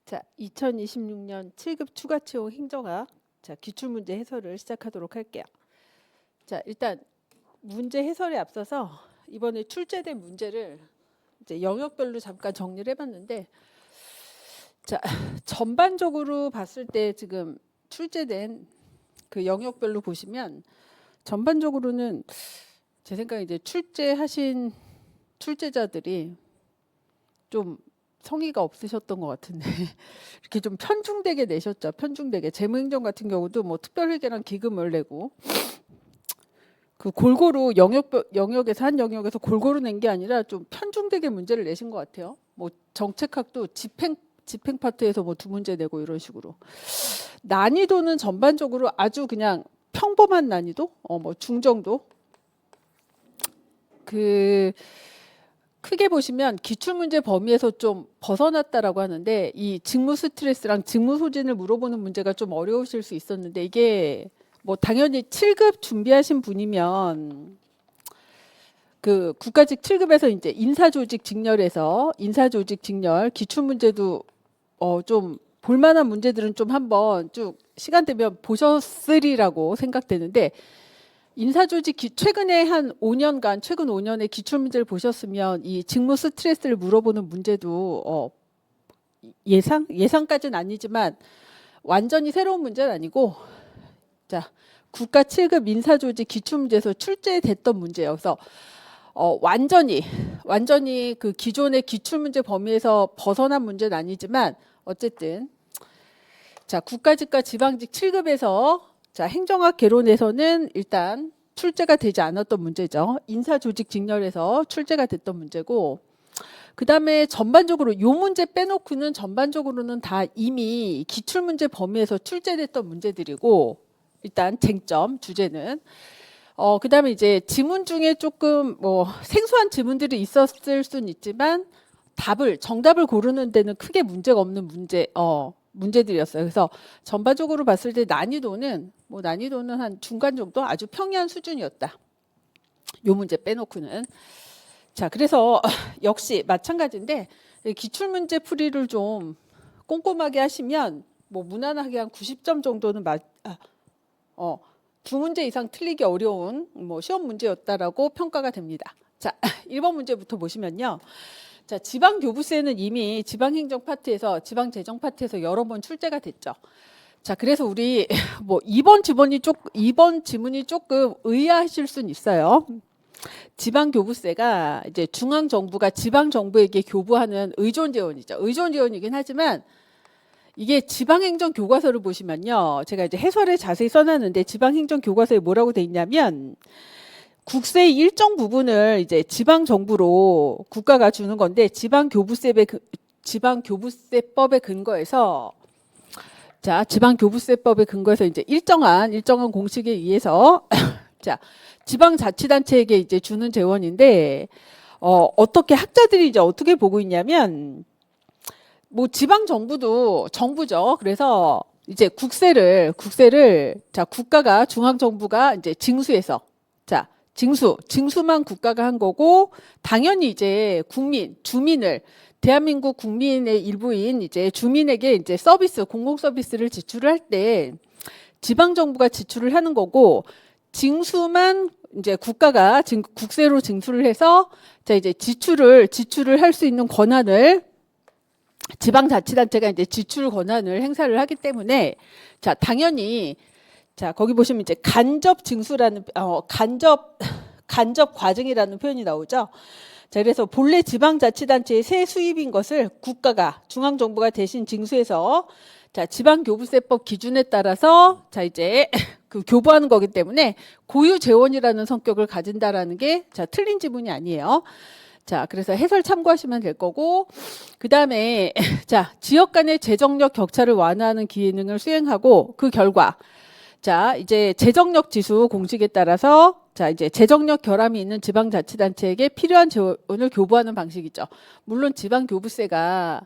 자, 2026년 7급 추가 채용 행정학 기출문제 해설을 시작하도록 할게요. 자, 일단 문제 해설에 앞서서 이번에 출제된 문제를 이제 영역별로 잠깐 정리를 해봤는데, 자, 전반적으로 봤을 때 지금 출제된 그 영역별로 보시면 전반적으로는 제 생각에 이제 출제하신 출제자들이 좀 성의가 없으셨던 것 같은데 이렇게 좀 편중되게 내셨죠. 편중되게. 재무행정 같은 경우도 뭐 특별회계랑 기금을 내고 그 골고루 영역에서 한 영역에서 골고루 낸 게 아니라 좀 편중되게 문제를 내신 것 같아요. 뭐 정책학도 집행 파트에서 뭐 2문제 내고 이런 식으로. 난이도는 전반적으로 아주 그냥 평범한 난이도, 뭐 중정도. 크게 보시면 기출문제 범위에서 좀 벗어났다라고 하는데, 이 직무 스트레스랑 직무 소진을 물어보는 문제가 좀 어려우실 수 있었는데, 이게 뭐 당연히 7급 준비하신 분이면 그 국가직 7급에서 이제 인사조직 직렬에서 인사조직 직렬 기출문제도 좀 볼만한 문제들은 좀 한번 쭉 시간 되면 보셨으리라고 생각되는데, 인사조직 최근에 한 5년간 최근 5년의 기출문제를 보셨으면 이 직무 스트레스를 물어보는 문제도 예상까지는 아니지만 완전히 새로운 문제는 아니고, 자, 국가 7급 인사조직 기출문제에서 출제됐던 문제예요. 그래서 완전히 그 기존의 기출문제 범위에서 벗어난 문제는 아니지만 어쨌든, 자, 국가직과 지방직 7급에서 자, 행정학 개론에서는 일단 출제가 되지 않았던 문제죠. 인사조직 직렬에서 출제가 됐던 문제고, 그 다음에 전반적으로 요 문제 빼놓고는 전반적으로는 다 이미 기출문제 범위에서 출제됐던 문제들이고, 일단 쟁점 주제는 그 다음에 이제 지문 중에 조금 뭐 생소한 지문들이 있었을 수는 있지만 정답을 고르는 데는 크게 문제가 없는 문제들이었어요. 그래서 전반적으로 봤을 때 난이도는 한 중간 정도, 아주 평이한 수준이었다. 요 문제 빼놓고는. 자, 그래서 역시 마찬가지인데 기출문제 풀이를 좀 꼼꼼하게 하시면 뭐 무난하게 한 90점 정도는 2문제 이상 틀리기 어려운 뭐 시험 문제였다라고 평가가 됩니다. 자, 1번 문제부터 보시면요. 자, 지방교부세는 이미 지방행정 파트에서, 지방재정 파트에서 여러 번 출제가 됐죠. 자, 그래서 우리 뭐 2번 지문이 조금 의아하실 수는 있어요. 지방교부세가 이제 중앙정부가 지방정부에게 교부하는 의존재원이죠. 의존재원이긴 하지만 이게 지방행정교과서를 보시면요. 제가 이제 해설에 자세히 써놨는데 지방행정교과서에 뭐라고 돼 있냐면, 국세의 일정 부분을 이제 지방 정부로 국가가 주는 건데, 지방교부세법에 근거해서, 자, 지방교부세법에 근거해서 이제 일정한 공식에 의해서 자, 지방자치단체에게 이제 주는 재원인데, 어떻게 학자들이 이제 어떻게 보고 있냐면, 뭐 지방 정부도 정부죠. 그래서 이제 국세를 자, 국가가, 중앙 정부가 이제 징수해서, 자, 징수만 국가가 한 거고, 당연히 이제 주민을, 대한민국 국민의 일부인 이제 주민에게 이제 공공 서비스를 지출을 할 때 지방 정부가 지출을 하는 거고, 징수만 이제 국가가 국세로 징수를 해서, 자, 이제 지출을 할 수 있는 권한을 지방자치단체가 이제 지출 권한을 행사를 하기 때문에, 자, 당연히, 자, 거기 보시면 이제 간접 과징이라는 표현이 나오죠. 자, 그래서 본래 지방자치단체의 세 수입인 것을 국가가, 중앙정부가 대신 징수해서, 자, 지방교부세법 기준에 따라서, 자, 이제 그 교부하는 거기 때문에 고유재원이라는 성격을 가진다라는 게, 자, 틀린 지문이 아니에요. 자, 그래서 해설 참고하시면 될 거고, 그 다음에, 자, 지역 간의 재정력 격차를 완화하는 기능을 수행하고, 그 결과, 자, 이제 재정력 지수 공식에 따라서, 자, 이제 재정력 결함이 있는 지방자치단체에게 필요한 재원을 교부하는 방식이죠. 물론 지방교부세가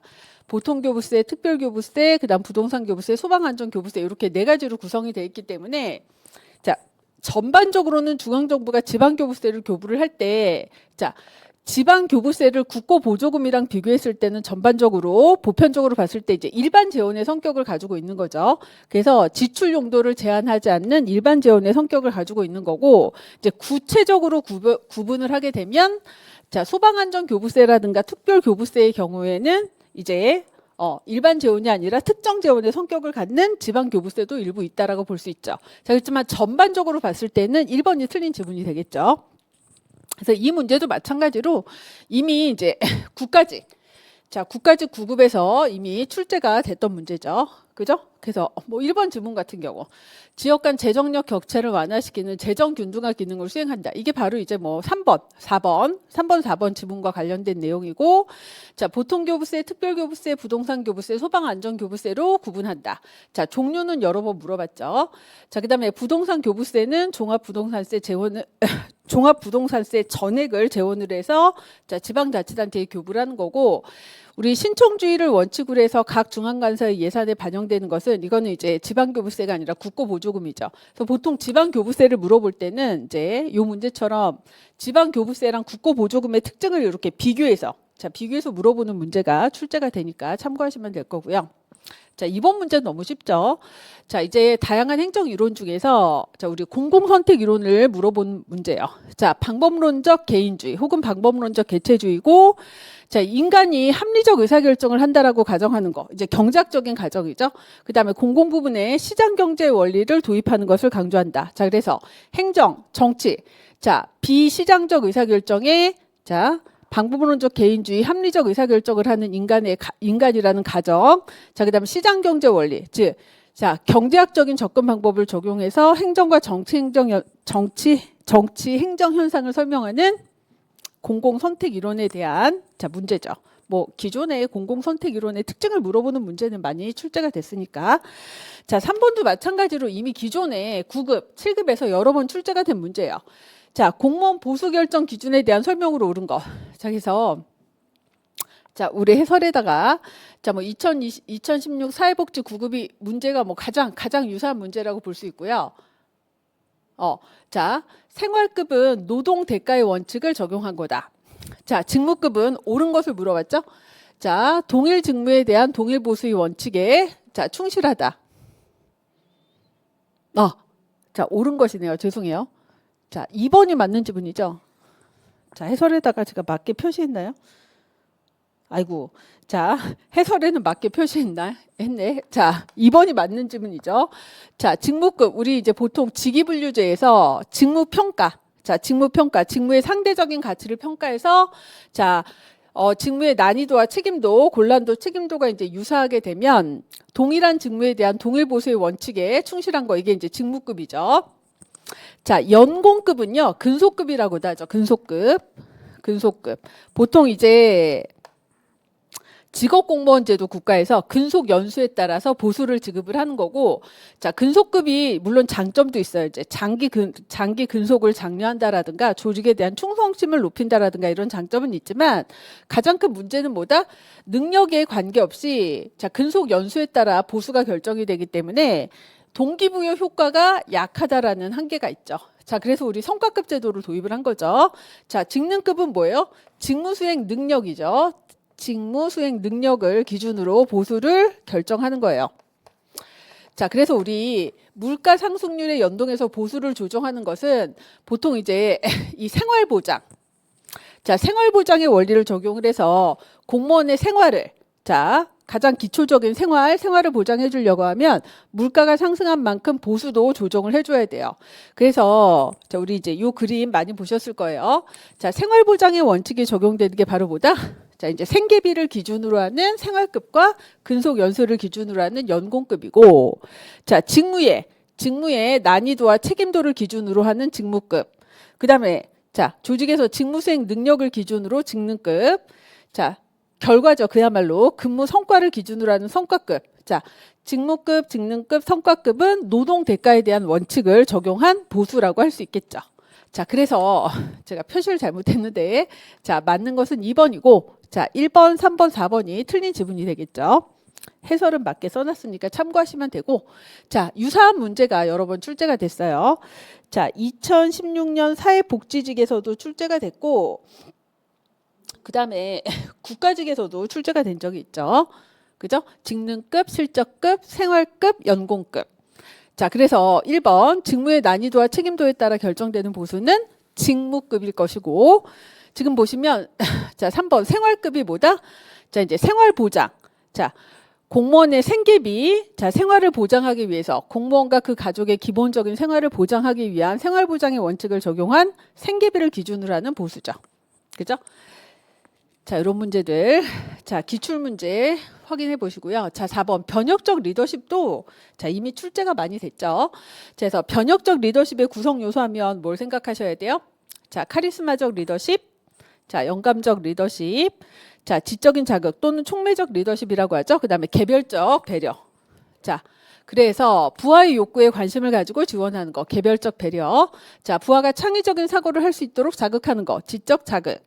보통교부세, 특별교부세, 그 다음 부동산교부세, 소방안전교부세, 이렇게 4가지로 구성이 되어 있기 때문에, 자, 전반적으로는 중앙정부가 지방교부세를 교부를 할 때, 자, 지방교부세를 국고보조금이랑 비교했을 때는 전반적으로 보편적으로 봤을 때 이제 일반 재원의 성격을 가지고 있는 거죠. 그래서 지출 용도를 제한하지 않는 일반 재원의 성격을 가지고 있는 거고, 이제 구체적으로 구분을 하게 되면, 자, 소방안전교부세라든가 특별교부세의 경우에는 이제 일반 재원이 아니라 특정 재원의 성격을 갖는 지방교부세도 일부 있다라고 볼 수 있죠. 자, 그렇지만 전반적으로 봤을 때는 1번이 틀린 지문이 되겠죠. 그래서 이 문제도 마찬가지로 이미 이제 국가직, 자, 국가직 9급에서 이미 출제가 됐던 문제죠. 그죠? 그래서 뭐 1번 지문 같은 경우 지역 간 재정력 격차를 완화시키는 재정 균등화 기능을 수행한다. 이게 바로 이제 뭐 3번, 4번 지문과 관련된 내용이고, 자, 보통교부세, 특별교부세, 부동산교부세, 소방안전교부세로 구분한다. 자, 종류는 여러 번 물어봤죠. 자, 그다음에 부동산교부세는 종합부동산세 재원을 종합부동산세 전액을 재원으로 해서 자, 지방자치단체에 교부를 하는 거고, 우리 신청주의를 원칙으로 해서 각 중앙관서의 예산에 반영되는 것은 이거는 이제 지방교부세가 아니라 국고보조금이죠. 그래서 보통 지방교부세를 물어볼 때는 이제 요 문제처럼 지방교부세랑 국고보조금의 특징을 이렇게 비교해서 비교해서 물어보는 문제가 출제가 되니까 참고하시면 될 거고요. 자, 이번 문제는 너무 쉽죠. 자, 이제 다양한 행정 이론 중에서 자, 우리 공공선택 이론을 물어본 문제예요. 자, 방법론적 개인주의 혹은 방법론적 개체주의고, 자, 인간이 합리적 의사결정을 한다라고 가정하는 거, 이제 경제학적인 가정이죠. 그 다음에 공공 부분에 시장 경제 원리를 도입하는 것을 강조한다. 자, 그래서 행정, 정치, 자, 비시장적 의사결정에 자, 방법론적 개인주의, 합리적 의사결정을 하는 인간이라는 가정. 자, 그다음에 시장 경제 원리, 즉, 자, 경제학적인 접근 방법을 적용해서 행정과 정치 행정 현상을 설명하는 공공 선택 이론에 대한 자, 문제죠. 뭐 기존의 공공 선택 이론의 특징을 물어보는 문제는 많이 출제가 됐으니까. 자, 3번도 마찬가지로 이미 기존의 9급, 7급에서 여러 번 출제가 된 문제예요. 자, 공무원 보수 결정 기준에 대한 설명으로 옳은 거. 자, 그래서 자, 우리 해설에다가 자, 뭐 2016 사회복지 9급이 문제가 뭐 가장 유사한 문제라고 볼 수 있고요. 자, 생활급은 노동 대가의 원칙을 적용한 거다. 자, 직무급은 옳은 것을 물어봤죠. 자, 동일 직무에 대한 동일 보수의 원칙에 자, 충실하다. 자, 옳은 것이네요. 죄송해요. 자, 2번이 맞는 지문이죠. 자, 해설에다가 제가 맞게 표시했나요? 아이고, 자, 해설에는 맞게 했네. 자, 2번이 맞는 지문이죠. 자, 직무급, 우리 이제 보통 직위분류제에서 직무평가, 자, 직무의 상대적인 가치를 평가해서, 자, 직무의 난이도와 책임도, 곤란도, 책임도가 이제 유사하게 되면 동일한 직무에 대한 동일 보수의 원칙에 충실한 거, 이게 이제 직무급이죠. 자, 연공급은요, 근속급이라고도 하죠. 근속급. 보통 이제 직업공무원제도 국가에서 근속 연수에 따라서 보수를 지급을 하는 거고, 자, 근속급이 물론 장점도 있어요. 이제 장기 근속을 장려한다라든가 조직에 대한 충성심을 높인다라든가 이런 장점은 있지만 가장 큰 문제는 뭐다? 능력에 관계없이 자, 근속 연수에 따라 보수가 결정이 되기 때문에 동기부여 효과가 약하다라는 한계가 있죠. 자, 그래서 우리 성과급 제도를 도입을 한 거죠. 자, 직능급은 뭐예요? 직무수행 능력이죠. 직무수행 능력을 기준으로 보수를 결정하는 거예요. 자, 그래서 우리 물가 상승률에 연동해서 보수를 조정하는 것은 보통 이제 이 생활보장. 자, 생활보장의 원리를 적용을 해서 공무원의 생활을 자, 가장 기초적인 생활을 보장해 주려고 하면 물가가 상승한 만큼 보수도 조정을 해줘야 돼요. 그래서 자, 우리 이제 요 그림 많이 보셨을 거예요. 자, 생활보장의 원칙이 적용되는 게 바로 뭐다? 자, 이제 생계비를 기준으로 하는 생활급과 근속 연수를 기준으로 하는 연공급이고, 자, 직무의 난이도와 책임도를 기준으로 하는 직무급. 그다음에 자, 조직에서 직무수행 능력을 기준으로 직능급. 자, 결과죠. 그야말로 근무 성과를 기준으로 하는 성과급. 자, 직무급, 직능급, 성과급은 노동 대가에 대한 원칙을 적용한 보수라고 할 수 있겠죠. 자, 그래서 제가 표시를 잘못했는데 자, 맞는 것은 2번이고 자, 1번, 3번, 4번이 틀린 지문이 되겠죠. 해설은 맞게 써놨으니까 참고하시면 되고, 자, 유사한 문제가 여러 번 출제가 됐어요. 자, 2016년 사회복지직에서도 출제가 됐고, 그다음에 국가직에서도 출제가 된 적이 있죠. 그죠? 직능급, 실적급, 생활급, 연공급. 자, 그래서 1번 직무의 난이도와 책임도에 따라 결정되는 보수는 직무급일 것이고, 지금 보시면 자, 3번 생활급이 뭐다? 자, 이제 생활보장. 자, 공무원의 생계비, 자, 생활을 보장하기 위해서 공무원과 그 가족의 기본적인 생활을 보장하기 위한 생활보장의 원칙을 적용한 생계비를 기준으로 하는 보수죠. 그죠? 자, 이런 문제들. 자, 기출문제 확인해 보시고요. 자, 4번 변혁적 리더십도 자, 이미 출제가 많이 됐죠. 그래서 변혁적 리더십의 구성 요소 하면 뭘 생각하셔야 돼요? 자, 카리스마적 리더십, 자, 영감적 리더십, 자, 지적인 자극 또는 촉매적 리더십이라고 하죠. 그다음에 개별적 배려. 자, 그래서 부하의 욕구에 관심을 가지고 지원하는 거, 개별적 배려. 자, 부하가 창의적인 사고를 할 수 있도록 자극하는 거, 지적 자극.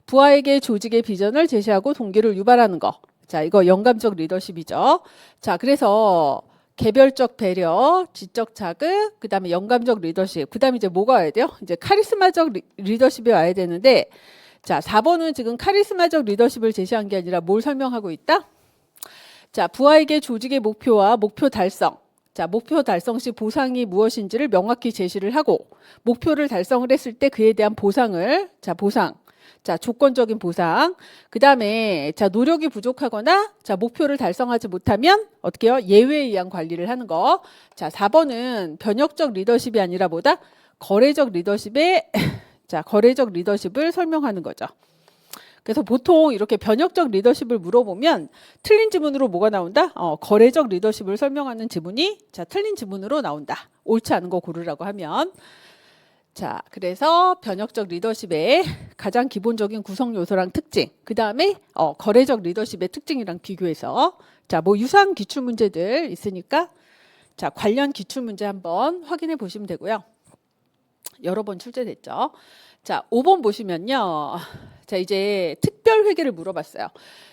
부하에게 조직의 비전을 제시하고 동기를 유발하는 거. 자, 이거 영감적 리더십이죠. 자, 그래서 개별적 배려, 지적 자극, 그다음에 영감적 리더십. 그다음에 이제 뭐가 와야 돼요? 이제 카리스마적 리더십이 와야 되는데, 자, 4번은 지금 카리스마적 리더십을 제시한 게 아니라 뭘 설명하고 있다? 자, 부하에게 조직의 목표와 목표 달성. 자, 목표 달성 시 보상이 무엇인지를 명확히 제시를 하고, 목표를 달성을 했을 때 그에 대한 보상을, 자, 보상. 자, 조건적인 보상. 그 다음에, 자, 노력이 부족하거나, 자, 목표를 달성하지 못하면, 어떻게 해요? 예외에 의한 관리를 하는 거. 자, 4번은 변혁적 리더십이 아니라 뭐다? 거래적 리더십의, 자, 거래적 리더십을 설명하는 거죠. 그래서 보통 이렇게 변혁적 리더십을 물어보면 틀린 지문으로 뭐가 나온다? 거래적 리더십을 설명하는 지문이, 자, 틀린 지문으로 나온다. 옳지 않은 거 고르라고 하면. 자, 그래서 변혁적 리더십의 가장 기본적인 구성 요소랑 특징, 그 다음에 거래적 리더십의 특징이랑 비교해서, 자, 뭐 유사한 기출 문제들 있으니까, 자, 관련 기출 문제 한번 확인해 보시면 되고요. 여러 번 출제됐죠. 자, 5번 보시면요. 자, 이제 특별 회계를 물어봤어요.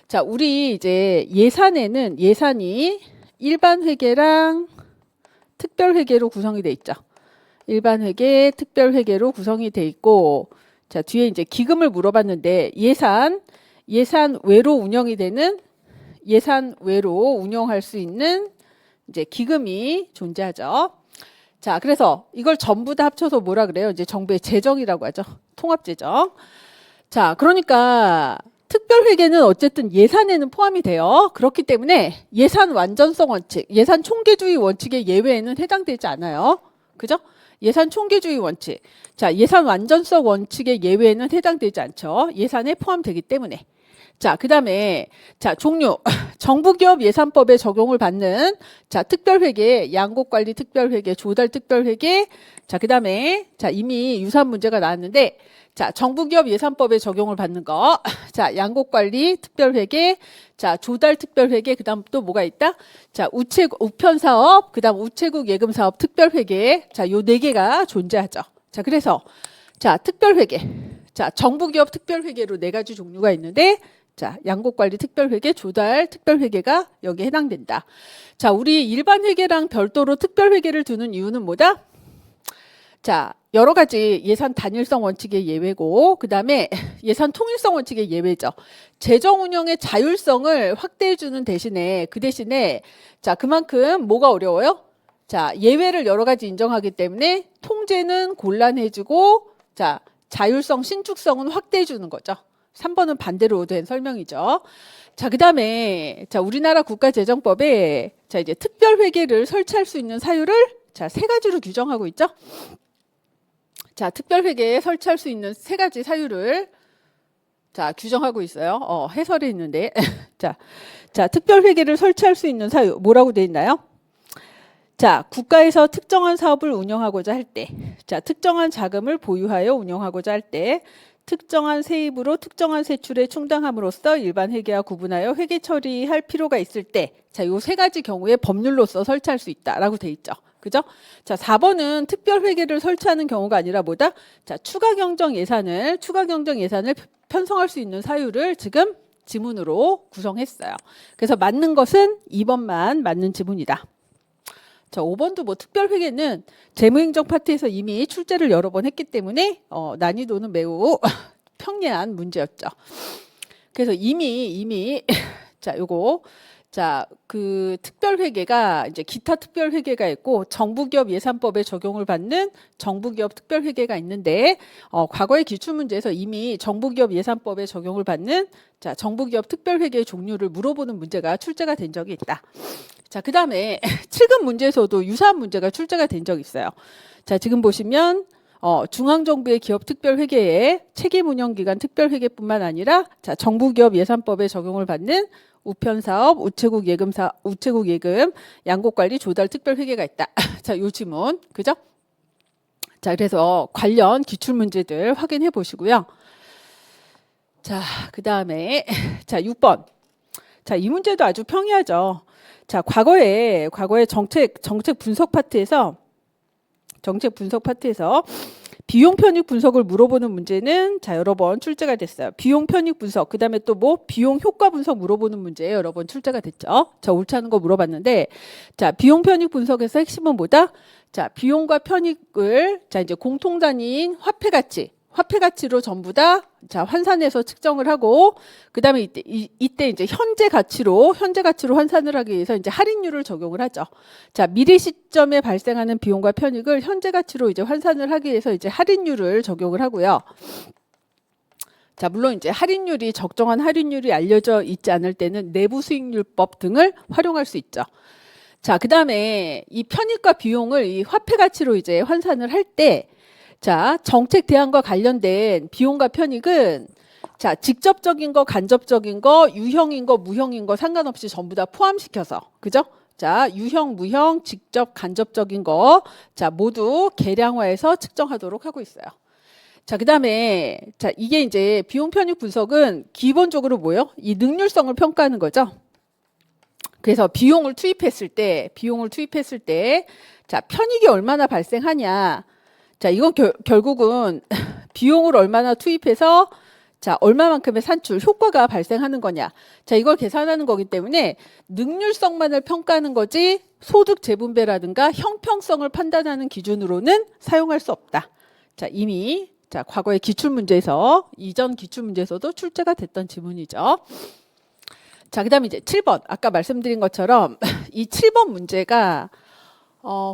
자, 우리 이제 예산에는 예산이 일반 회계랑 특별 회계로 구성이 돼 있죠. 일반 회계, 특별 회계로 구성이 돼 있고, 자, 뒤에 이제 기금을 물어봤는데 예산 외로 운영이 되는, 예산 외로 운영할 수 있는 이제 기금이 존재하죠. 자, 그래서 이걸 전부 다 합쳐서 뭐라 그래요? 이제 정부의 재정이라고 하죠. 통합재정. 자, 그러니까 특별회계는 어쨌든 예산에는 포함이 돼요. 그렇기 때문에 예산 완전성 원칙, 예산 총계주의 원칙의 예외에는 해당되지 않아요. 그죠? 예산 총계주의 원칙. 자, 예산 완전성 원칙의 예외에는 해당되지 않죠. 예산에 포함되기 때문에. 자, 그 다음에, 자, 종류. 정부기업 예산법에 적용을 받는, 자, 특별회계, 양곡관리 특별회계, 조달 특별회계. 자, 그 다음에, 자, 이미 유사한 문제가 나왔는데, 자, 정부기업 예산법에 적용을 받는 거. 자, 양곡관리 특별회계, 자, 조달 특별회계, 그 다음 또 뭐가 있다? 자, 우편사업, 그 다음 우체국 예금사업 특별회계. 자, 요 네 개가 존재하죠. 자, 그래서, 자, 특별회계. 자, 정부기업 특별회계로 네 가지 종류가 있는데, 자, 양곡관리 특별회계, 조달 특별회계가 여기에 해당된다. 자, 우리 일반 회계랑 별도로 특별회계를 두는 이유는 뭐다? 자, 여러 가지 예산 단일성 원칙의 예외고, 그 다음에 예산 통일성 원칙의 예외죠. 재정 운영의 자율성을 확대해주는 대신에, 그 대신에, 자, 그만큼 뭐가 어려워요? 자, 예외를 여러 가지 인정하기 때문에 통제는 곤란해지고, 자, 자율성, 신축성은 확대해주는 거죠. 3번은 반대로 된 설명이죠. 자, 그 다음에, 자, 우리나라 국가재정법에, 자, 이제 특별회계를 설치할 수 있는 사유를, 자, 세 가지로 규정하고 있죠. 자, 특별회계에 설치할 수 있는 세 가지 사유를, 자, 규정하고 있어요. 해설에 있는데. 자, 특별회계를 설치할 수 있는 사유, 뭐라고 돼 있나요? 자, 국가에서 특정한 사업을 운영하고자 할 때, 자, 특정한 자금을 보유하여 운영하고자 할 때, 특정한 세입으로 특정한 세출에 충당함으로써 일반 회계와 구분하여 회계 처리할 필요가 있을 때, 자, 요 세 가지 경우에 법률로서 설치할 수 있다라고 돼 있죠. 그죠? 자, 4번은 특별 회계를 설치하는 경우가 아니라 뭐다? 자, 추가 경정 예산을 편성할 수 있는 사유를 지금 지문으로 구성했어요. 그래서 맞는 것은 2번만 맞는 지문이다. 자, 5번도 뭐 특별회계는 재무행정 파트에서 이미 출제를 여러 번 했기 때문에 난이도는 매우 평이한 문제였죠. 그래서 이미 자, 요거 자, 그 특별회계가 이제 기타 특별회계가 있고 정부기업 예산법에 적용을 받는 정부기업 특별회계가 있는데 과거의 기출문제에서 이미 정부기업 예산법에 적용을 받는 자, 정부기업 특별회계의 종류를 물어보는 문제가 출제가 된 적이 있다. 자, 그다음에 7급 문제에서도 유사한 문제가 출제가 된 적이 있어요. 자, 지금 보시면 중앙정부의 기업특별회계에 책임운영기관 특별회계뿐만 아니라 자, 정부기업 예산법에 적용을 받는 우편사업, 우체국 예금, 양곡관리 조달 특별회계가 있다. 자, 요 지문, 그죠? 자, 그래서 관련 기출문제들 확인해 보시고요. 자, 그 다음에 자, 6번. 자, 이 문제도 아주 평이하죠. 자, 과거에 정책 분석 파트에서 비용 편익 분석을 물어보는 문제는 자, 여러 번 출제가 됐어요. 비용 편익 분석, 그 다음에 또 뭐 비용 효과 분석 물어보는 문제 여러 번 출제가 됐죠. 자, 옳지 않은 거 물어봤는데, 자, 비용 편익 분석에서 핵심은 뭐다? 자, 비용과 편익을 자, 이제 공통 단위인 화폐 가치로 전부 다 자, 환산해서 측정을 하고, 그 다음에 이때 이제 현재 가치로 환산을 하기 위해서 이제 할인율을 적용을 하죠. 자, 미래 시점에 발생하는 비용과 편익을 현재 가치로 이제 환산을 하기 위해서 이제 할인율을 적용을 하고요. 자, 물론 이제 적정한 할인율이 알려져 있지 않을 때는 내부 수익률법 등을 활용할 수 있죠. 자, 그 다음에 이 편익과 비용을 이 화폐 가치로 이제 환산을 할 때, 자, 정책 대안과 관련된 비용과 편익은 자, 직접적인 거, 간접적인 거, 유형인 거, 무형인 거 상관없이 전부 다 포함시켜서, 그죠? 자, 유형, 무형, 직접, 간접적인 거, 자, 모두 계량화해서 측정하도록 하고 있어요. 자, 그 다음에, 자, 이게 이제 비용 편익 분석은 기본적으로 뭐예요? 이 능률성을 평가하는 거죠. 그래서 비용을 투입했을 때, 자, 편익이 얼마나 발생하냐. 자, 이건 결국은 비용을 얼마나 투입해서 자, 얼마만큼의 산출, 효과가 발생하는 거냐. 자, 이걸 계산하는 거기 때문에 능률성만을 평가하는 거지 소득 재분배라든가 형평성을 판단하는 기준으로는 사용할 수 없다. 자, 이미 자, 과거의 이전 기출문제에서도 출제가 됐던 지문이죠. 자, 그다음에 이제 7번. 아까 말씀드린 것처럼 이 7번 문제가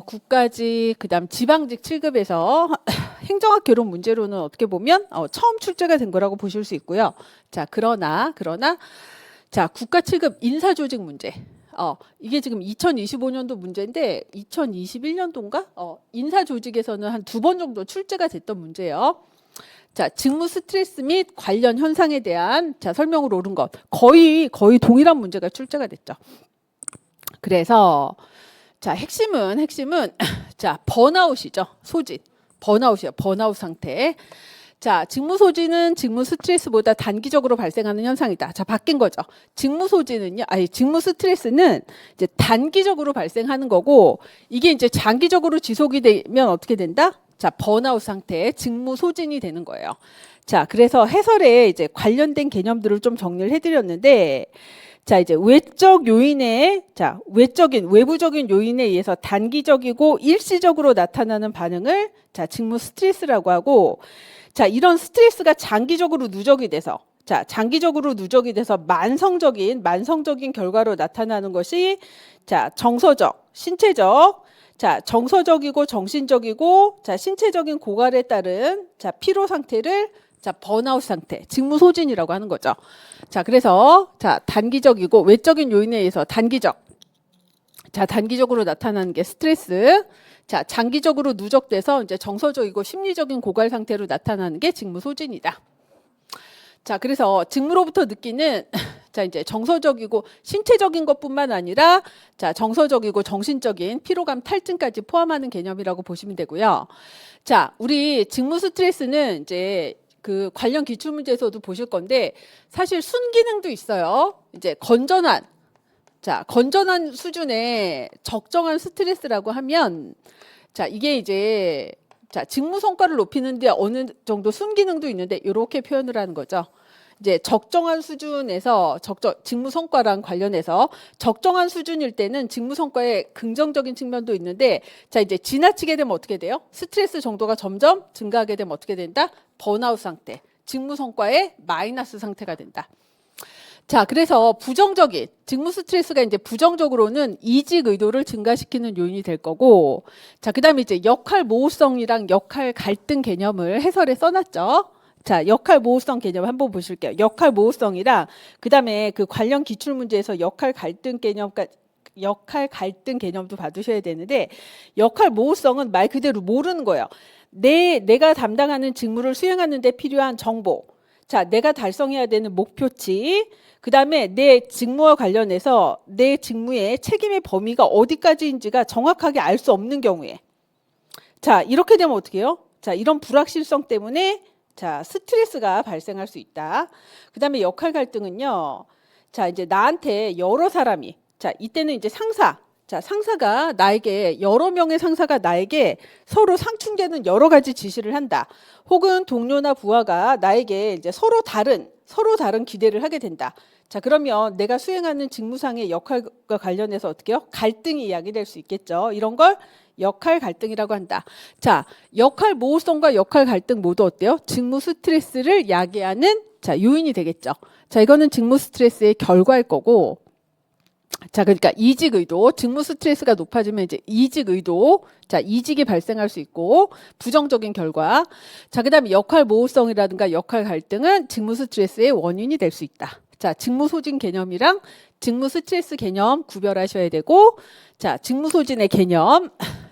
국가직, 그다음 지방직 7급에서 행정학 개론 문제로는 어떻게 보면 처음 출제가 된 거라고 보실 수 있고요. 자, 그러나 자, 국가 7급 인사조직 문제. 이게 지금 2025년도 문제인데 2021년도인가? 인사조직에서는 한 2번 정도 출제가 됐던 문제예요. 자, 직무 스트레스 및 관련 현상에 대한 자, 설명으로 옳은 것. 거의 동일한 문제가 출제가 됐죠. 그래서 자, 핵심은 자, 번아웃이죠. 소진. 번아웃 상태. 자, 직무 소진은 직무 스트레스보다 단기적으로 발생하는 현상이다. 자, 바뀐 거죠. 직무 스트레스는 이제 단기적으로 발생하는 거고, 이게 이제 장기적으로 지속이 되면 어떻게 된다? 자, 번아웃 상태, 직무 소진이 되는 거예요. 자, 그래서 해설에 이제 관련된 개념들을 좀 정리를 해드렸는데, 자, 이제 외부적인 요인에 의해서 단기적이고 일시적으로 나타나는 반응을 자, 직무 스트레스라고 하고, 자, 이런 스트레스가 장기적으로 누적이 돼서 만성적인 결과로 나타나는 것이 자, 정서적, 신체적, 자, 정서적이고 정신적이고 자, 신체적인 고갈에 따른 자, 피로 상태를 자, 번아웃 상태, 직무 소진이라고 하는 거죠. 자, 그래서 자, 단기적이고 외적인 요인에 의해서 단기적으로 나타나는 게 스트레스. 자, 장기적으로 누적돼서 이제 정서적이고 심리적인 고갈 상태로 나타나는 게 직무 소진이다. 자, 그래서 직무로부터 느끼는 자, 이제 정서적이고 신체적인 것뿐만 아니라 자, 정서적이고 정신적인 피로감, 탈증까지 포함하는 개념이라고 보시면 되고요. 자, 우리 직무 스트레스는 이제 그 관련 기출문제에서도 보실 건데 사실 순기능도 있어요. 이제 건전한 수준의 적정한 스트레스라고 하면 자, 이게 이제 자, 직무 성과를 높이는데 어느 정도 순기능도 있는데 이렇게 표현을 하는 거죠. 이제 적정한 수준에서 직무 성과랑 관련해서 적정한 수준일 때는 직무 성과에 긍정적인 측면도 있는데 자, 이제 지나치게 되면 어떻게 돼요? 스트레스 정도가 점점 증가하게 되면 어떻게 된다? 번아웃 상태, 직무 성과의 마이너스 상태가 된다. 자, 그래서 부정적인 직무 스트레스가 이제 부정적으로는 이직 의도를 증가시키는 요인이 될 거고, 자, 그다음에 이제 역할 모호성이랑 역할 갈등 개념을 해설에 써놨죠. 자, 역할 모호성 개념 한번 보실게요. 역할 모호성이랑 그다음에 그 관련 기출 문제에서 역할 갈등 개념도 받으셔야 되는데, 역할 모호성은 말 그대로 모르는 거예요. 내가 담당하는 직무를 수행하는 데 필요한 정보, 자, 내가 달성해야 되는 목표치, 그다음에 내 직무와 관련해서 내 직무의 책임의 범위가 어디까지인지가 정확하게 알 수 없는 경우에, 자, 이렇게 되면 어떻게 해요? 자, 이런 불확실성 때문에 자, 스트레스가 발생할 수 있다. 그다음에 역할 갈등은요. 자, 이제 나한테 여러 사람이, 자, 이때는 이제 자, 상사가 나에게, 여러 명의 상사가 나에게 서로 상충되는 여러 가지 지시를 한다. 혹은 동료나 부하가 나에게 이제 서로 다른 기대를 하게 된다. 자, 그러면 내가 수행하는 직무상의 역할과 관련해서 어떻게 해요? 갈등이 이야기될 수 있겠죠. 이런 걸 역할 갈등이라고 한다. 자, 역할 모호성과 역할 갈등 모두 어때요? 직무 스트레스를 야기하는 자, 요인이 되겠죠. 자, 이거는 직무 스트레스의 결과일 거고, 자, 그러니까 이직 의도, 직무 스트레스가 높아지면 이제 이직 의도, 자, 이직이 발생할 수 있고, 부정적인 결과. 자, 그다음에 역할 모호성이라든가 역할 갈등은 직무 스트레스의 원인이 될 수 있다. 자, 직무 소진 개념이랑 직무 스트레스 개념 구별하셔야 되고, 자, 직무 소진의 개념.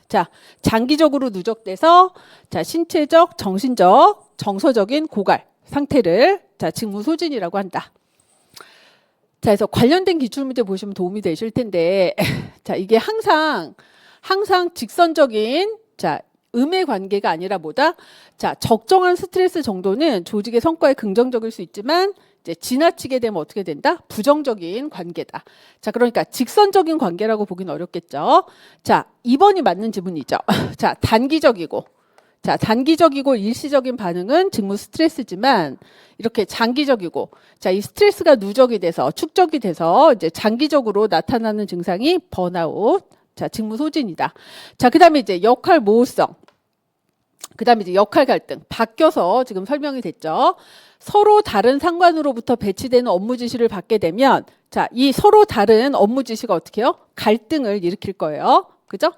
자, 장기적으로 누적돼서 자, 신체적, 정신적, 정서적인 고갈 상태를 자, 직무 소진이라고 한다. 자, 그래서 관련된 기출문제 보시면 도움이 되실 텐데, 자, 이게 항상 직선적인, 자, 음의 관계가 아니라 뭐다? 자, 적정한 스트레스 정도는 조직의 성과에 긍정적일 수 있지만, 이제 지나치게 되면 어떻게 된다? 부정적인 관계다. 자, 그러니까 직선적인 관계라고 보긴 어렵겠죠. 자, 2번이 맞는 지문이죠. 자, 단기적이고 일시적인 반응은 직무 스트레스지만 이렇게 장기적이고 자, 이 스트레스가 누적이 돼서 축적이 돼서 이제 장기적으로 나타나는 증상이 번아웃. 자, 직무 소진이다. 자, 그다음에 이제 역할 모호성. 그다음에 이제 역할 갈등. 바뀌어서 지금 설명이 됐죠. 서로 다른 상관으로부터 배치되는 업무 지시를 받게 되면 자, 이 서로 다른 업무 지시가 어떻게 해요? 갈등을 일으킬 거예요. 그죠?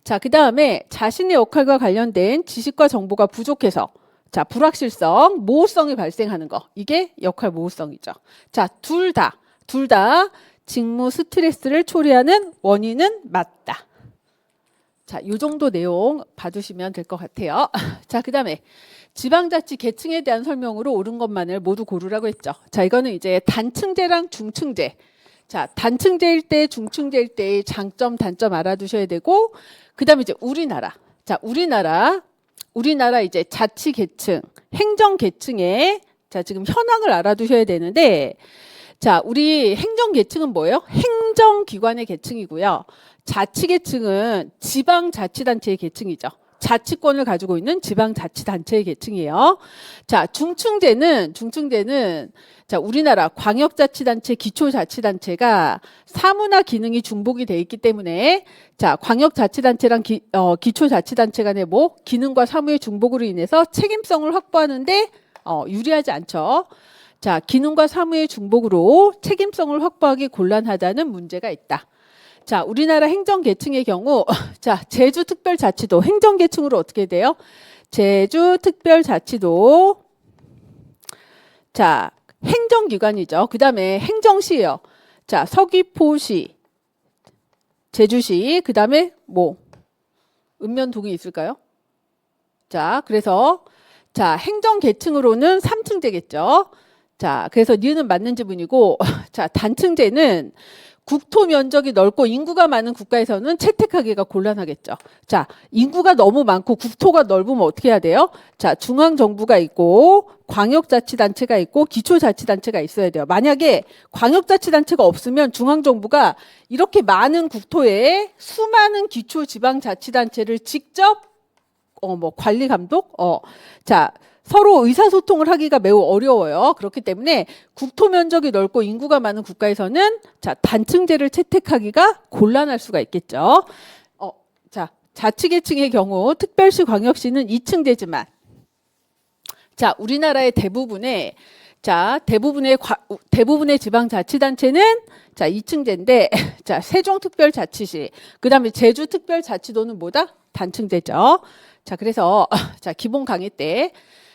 자, 그다음에 자신의 역할과 관련된 지식과 정보가 부족해서 자, 불확실성, 모호성이 발생하는 거. 이게 역할 모호성이죠. 자, 둘 다 직무 스트레스를 초래하는 원인은 맞다. 자, 요 정도 내용 봐두시면 될 것 같아요. 자, 그다음에 지방자치 계층에 대한 설명으로 옳은 것만을 모두 고르라고 했죠. 자, 이거는 이제 단층제랑 중층제. 자, 단층제일 때, 중층제일 때의 장점, 단점 알아두셔야 되고, 그다음에 이제 우리나라. 자, 우리나라 이제 자치 계층, 행정 계층의 자, 지금 현황을 알아두셔야 되는데, 자, 우리 행정 계층은 뭐예요? 행정기관의 계층이고요. 자치 계층은 지방자치단체의 계층이죠. 자치권을 가지고 있는 지방자치단체의 계층이에요. 자, 중층제는 자, 우리나라 광역자치단체, 기초자치단체가 사무나 기능이 중복이 돼 있기 때문에 자, 광역자치단체랑 기초자치단체 간의 뭐 기능과 사무의 중복으로 인해서 책임성을 확보하는데 유리하지 않죠. 자, 기능과 사무의 중복으로 책임성을 확보하기 곤란하다는 문제가 있다. 자, 우리나라 행정계층의 경우 자, 제주특별자치도 행정계층으로 어떻게 돼요? 제주특별자치도 자, 행정기관이죠. 그 다음에 행정시예요. 자, 서귀포시, 제주시, 그 다음에 뭐 읍면동이 있을까요? 자, 그래서 자, 행정계층으로는 3층제겠죠. 자, 그래서 니은은 맞는 지문이고 자, 단층제는 국토 면적이 넓고 인구가 많은 국가에서는 채택하기가 곤란하겠죠. 자, 인구가 너무 많고 국토가 넓으면 어떻게 해야 돼요? 자, 중앙정부가 있고 광역자치단체가 있고 기초자치단체가 있어야 돼요. 만약에 광역자치단체가 없으면 중앙정부가 이렇게 많은 국토에 수많은 기초지방자치단체를 직접 뭐 관리 감독 자, 서로 의사소통을 하기가 매우 어려워요. 그렇기 때문에 국토 면적이 넓고 인구가 많은 국가에서는 자, 단층제를 채택하기가 곤란할 수가 있겠죠. 자, 자치계층의 경우 특별시, 광역시는 2층제지만 자, 우리나라의 대부분의 자, 대부분의 지방자치단체는 자, 2층제인데 자, 세종특별자치시, 그다음에 제주특별자치도는 뭐다? 단층제죠. 자, 그래서 자, 기본 강의 때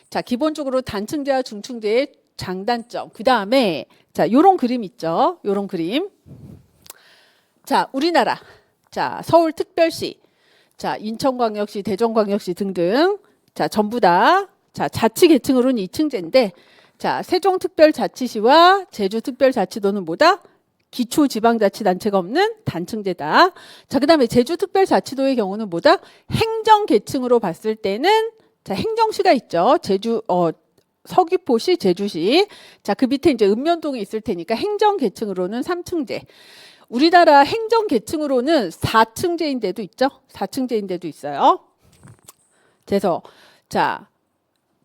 자, 기본적으로 단층제와 중층제의 장단점. 그다음에 자, 요런 그림 있죠. 요런 그림. 자, 우리나라. 자, 서울특별시. 자, 인천광역시, 대전광역시 등등. 자, 전부 다 자, 자치 계층으로는 2층제인데 자, 세종특별자치시와 제주특별자치도는 뭐다? 기초지방자치단체가 없는 단층제다. 자, 그다음에 제주특별자치도의 경우는 뭐다? 행정계층으로 봤을 때는 자, 행정시가 있죠. 서귀포시, 제주시. 자, 그 밑에 이제 읍면동이 있을 테니까 행정계층으로는 3층제. 우리나라 행정계층으로는 4층제인데도 있죠. 4층제인데도 있어요. 그래서 자,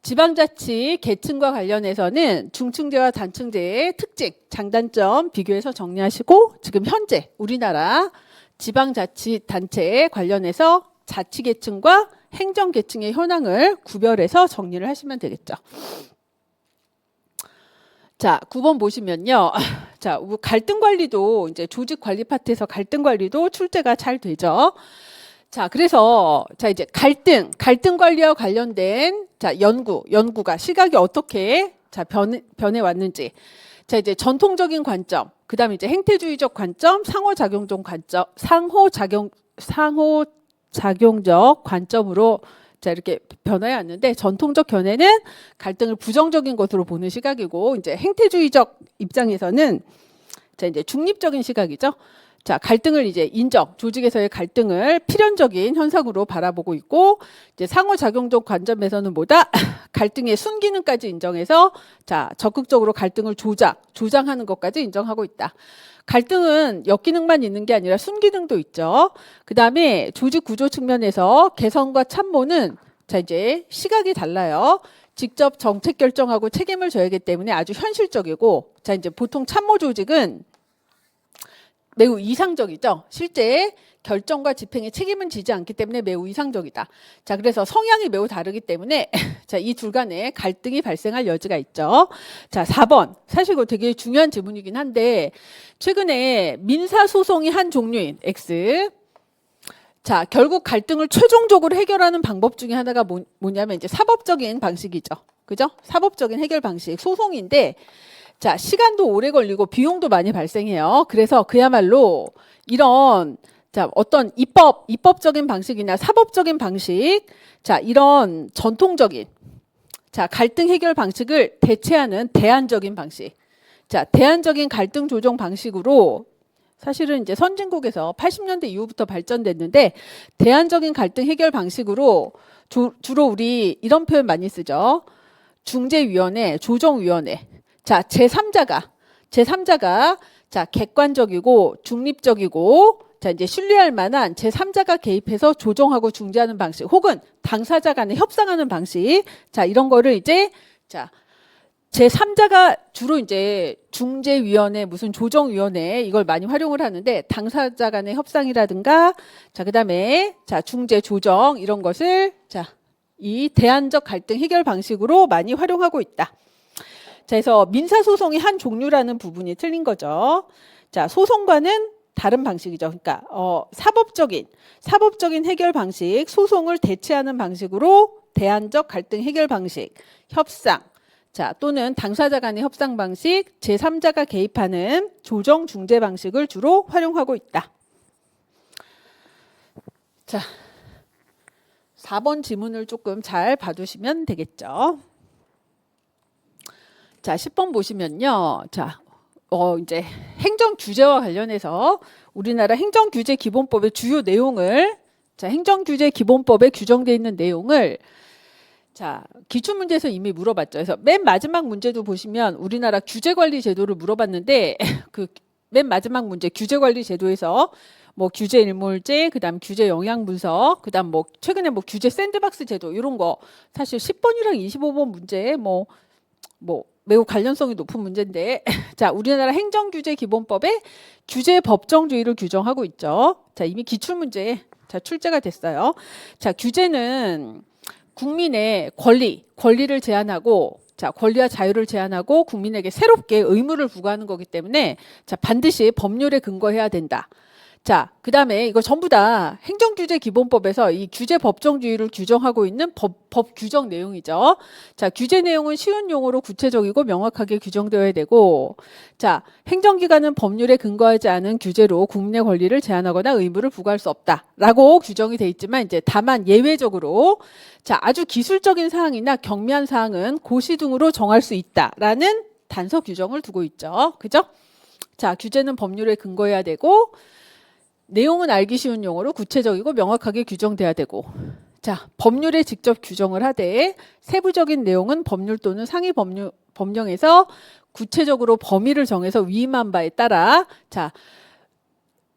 지방자치 계층과 관련해서는 중층제와 단층제의 특징, 장단점 비교해서 정리하시고 지금 현재 우리나라 지방자치단체에 관련해서 자치계층과 행정계층의 현황을 구별해서 정리를 하시면 되겠죠. 자, 9번 보시면요. 자, 갈등관리도 이제 조직관리 파트에서 갈등관리도 출제가 잘 되죠. 자, 그래서 자, 이제 갈등 관리와 관련된 자, 연구가 시각이 어떻게 자, 변해 왔는지. 자, 이제 전통적인 관점, 그다음에 이제 행태주의적 관점, 상호작용적 관점으로 자, 이렇게 변화해 왔는데 전통적 견해는 갈등을 부정적인 것으로 보는 시각이고 이제 행태주의적 입장에서는 자, 이제 중립적인 시각이죠. 자, 갈등을 이제 조직에서의 갈등을 필연적인 현상으로 바라보고 있고, 이제 상호작용적 관점에서는 뭐다? 갈등의 순기능까지 인정해서, 자, 적극적으로 갈등을 조장하는 것까지 인정하고 있다. 갈등은 역기능만 있는 게 아니라 순기능도 있죠. 그 다음에 조직 구조 측면에서 개선과 참모는, 자, 이제 시각이 달라요. 직접 정책 결정하고 책임을 져야 하기 때문에 아주 현실적이고, 자, 이제 보통 참모 조직은 매우 이상적이죠. 실제 결정과 집행에 책임은 지지 않기 때문에 매우 이상적이다. 자, 그래서 성향이 매우 다르기 때문에 자, 이 둘 간에 갈등이 발생할 여지가 있죠. 자, 4번. 사실 이거 되게 중요한 질문이긴 한데 최근에 민사소송이 한 종류인 X. 자, 결국 갈등을 최종적으로 해결하는 방법 중에 하나가 뭐냐면 이제 사법적인 방식이죠. 그죠? 사법적인 해결 방식, 소송인데 자, 시간도 오래 걸리고 비용도 많이 발생해요. 그래서 그야말로 이런 자, 어떤 입법적인 방식이나 사법적인 방식, 자, 이런 전통적인 자, 갈등 해결 방식을 대체하는 대안적인 방식. 자, 대안적인 갈등 조정 방식으로 사실은 이제 선진국에서 80년대 이후부터 발전됐는데 대안적인 갈등 해결 방식으로 주로 우리 이런 표현 많이 쓰죠. 중재위원회, 조정위원회. 자, 제3자가 자, 객관적이고 중립적이고 자, 이제 신뢰할 만한 제3자가 개입해서 조정하고 중재하는 방식 혹은 당사자 간에 협상하는 방식. 자, 이런 거를 이제 자, 제3자가 주로 이제 중재위원회 무슨 조정위원회 이걸 많이 활용을 하는데 당사자 간의 협상이라든가 자, 그다음에 자, 중재 조정 이런 것을 자, 이 대안적 갈등 해결 방식으로 많이 활용하고 있다. 자, 그래서 민사소송이 한 종류라는 부분이 틀린 거죠. 자, 소송과는 다른 방식이죠. 그러니까 사법적인 해결 방식, 소송을 대체하는 방식으로 대안적 갈등 해결 방식, 협상, 자, 또는 당사자 간의 협상 방식, 제3자가 개입하는 조정 중재 방식을 주로 활용하고 있다. 자, 4번 지문을 조금 잘 봐두시면 되겠죠. 자, 10번 보시면요. 자, 이제 행정 규제와 관련해서 우리나라 행정 규제 기본법의 주요 내용을 자, 행정 규제 기본법에 규정되어 있는 내용을 자, 기출문제에서 이미 물어봤죠. 그래서 맨 마지막 문제도 보시면 우리나라 규제관리 제도를 물어봤는데 그 맨 마지막 문제 규제관리 제도에서 뭐 규제 일몰제, 그다음 규제 영향 분석, 그다음 뭐 최근에 뭐 규제 샌드박스 제도 이런 거 사실 10번이랑 25번 문제 뭐 매우 관련성이 높은 문제인데 자, 우리나라 행정규제 기본법에 규제 법정주의를 규정하고 있죠. 자, 이미 기출문제에 자, 출제가 됐어요. 자, 규제는 국민의 권리를 제한하고 자, 권리와 자유를 제한하고 국민에게 새롭게 의무를 부과하는 거기 때문에 자, 반드시 법률에 근거해야 된다. 자, 그다음에 이거 전부 다 행정규제기본법에서 이 규제 법정주의를 규정하고 있는 법 규정 내용이죠. 자, 규제 내용은 쉬운 용어로 구체적이고 명확하게 규정되어야 되고, 자, 행정기관은 법률에 근거하지 않은 규제로 국민의 권리를 제한하거나 의무를 부과할 수 없다라고 규정이 돼 있지만 이제 다만 예외적으로 자, 아주 기술적인 사항이나 경미한 사항은 고시 등으로 정할 수 있다라는 단서 규정을 두고 있죠. 그죠? 자, 규제는 법률에 근거해야 되고 내용은 알기 쉬운 용어로 구체적이고 명확하게 규정돼야 되고 자, 법률에 직접 규정을 하되 세부적인 내용은 법률 또는 상위 법령에서 구체적으로 범위를 정해서 위임한 바에 따라 자,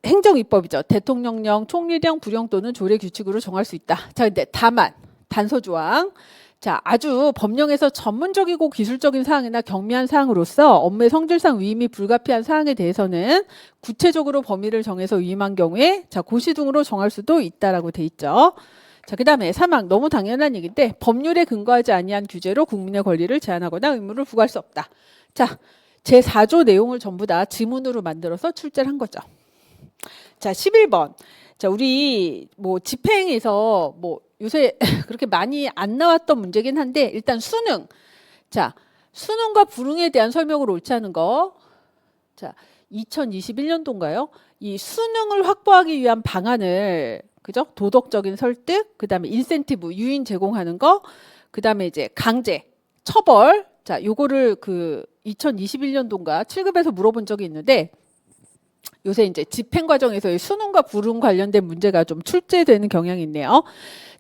행정입법이죠. 대통령령, 총리령, 부령 또는 조례 규칙으로 정할 수 있다. 자, 근데 다만 단서조항 자, 아주 법령에서 전문적이고 기술적인 사항이나 경미한 사항으로서 업무의 성질상 위임이 불가피한 사항에 대해서는 구체적으로 범위를 정해서 위임한 경우에 자, 고시 등으로 정할 수도 있다라고 돼 있죠. 자, 그다음에 3항 너무 당연한 얘기인데 법률에 근거하지 아니한 규제로 국민의 권리를 제한하거나 의무를 부과할 수 없다. 자, 제4조 내용을 전부 다 지문으로 만들어서 출제를 한 거죠. 자, 11번. 자, 우리 뭐 집행에서 뭐 요새 그렇게 많이 안 나왔던 문제긴 한데 일단 수능. 자, 수능과 불응에 대한 설명을 옳지 않은 거. 자, 2021년도인가요? 이 수능을 확보하기 위한 방안을 그죠? 도덕적인 설득, 그다음에 인센티브, 유인 제공하는 거, 그다음에 이제 강제, 처벌. 자, 요거를 그 2021년도인가 7급에서 물어본 적이 있는데 요새 이제 집행 과정에서 수능과 불응 관련된 문제가 좀 출제되는 경향이 있네요.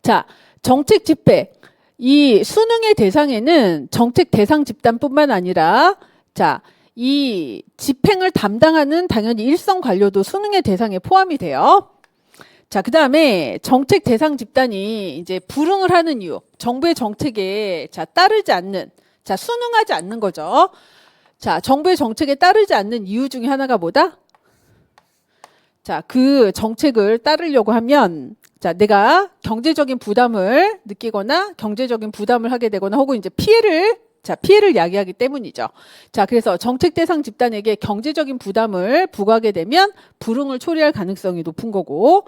자, 정책 집행. 이 수능의 대상에는 정책 대상 집단뿐만 아니라 자, 이 집행을 담당하는 당연히 일선 관료도 수능의 대상에 포함이 돼요. 자, 그다음에 정책 대상 집단이 이제 불응을 하는 이유. 정부의 정책에 자, 따르지 않는 자, 순응하지 않는 거죠. 자, 정부의 정책에 따르지 않는 이유 중에 하나가 뭐다? 자, 그 정책을 따르려고 하면 자, 내가 경제적인 부담을 느끼거나 경제적인 부담을 하게 되거나 혹은 이제 피해를 야기하기 때문이죠. 자, 그래서 정책 대상 집단에게 경제적인 부담을 부과하게 되면 불응을 초래할 가능성이 높은 거고.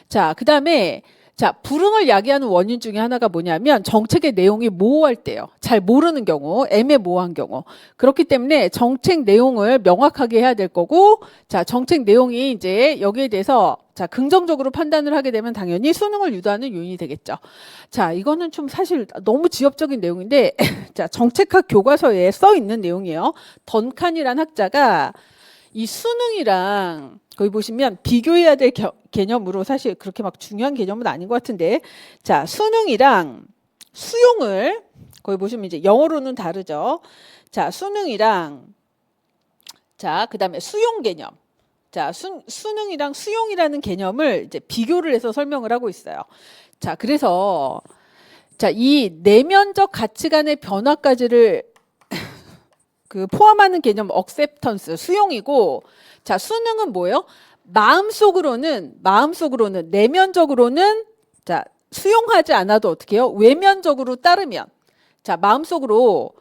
자, 그다음에 자, 불응을 야기하는 원인 중에 하나가 뭐냐면 정책의 내용이 모호할 때요. 잘 모르는 경우, 애매모호한 경우. 그렇기 때문에 정책 내용을 명확하게 해야 될 거고, 자, 정책 내용이 이제 여기에 대해서 자, 긍정적으로 판단을 하게 되면 당연히 수능을 유도하는 요인이 되겠죠. 자, 이거는 좀 사실 너무 지엽적인 내용인데, 자, 정책학 교과서에 써 있는 내용이에요. 던칸이란 학자가 이 수능이랑 거기 보시면 비교해야 될 개념으로 사실 그렇게 막 중요한 개념은 아닌 것 같은데 자, 수능이랑 수용을 거기 보시면 이제 영어로는 다르죠. 자, 수능이랑 자, 그다음에 수용 개념. 자, 수능이랑 수용이라는 개념을 이제 비교를 해서 설명을 하고 있어요. 자, 그래서 자, 이 내면적 가치관의 변화까지를 그 포함하는 개념 acceptance 수용이고 자, 수능은 뭐예요? 마음속으로는 내면적으로는 자, 수용하지 않아도 어떻게 해요? 외면적으로 따르면 자, 마음속으로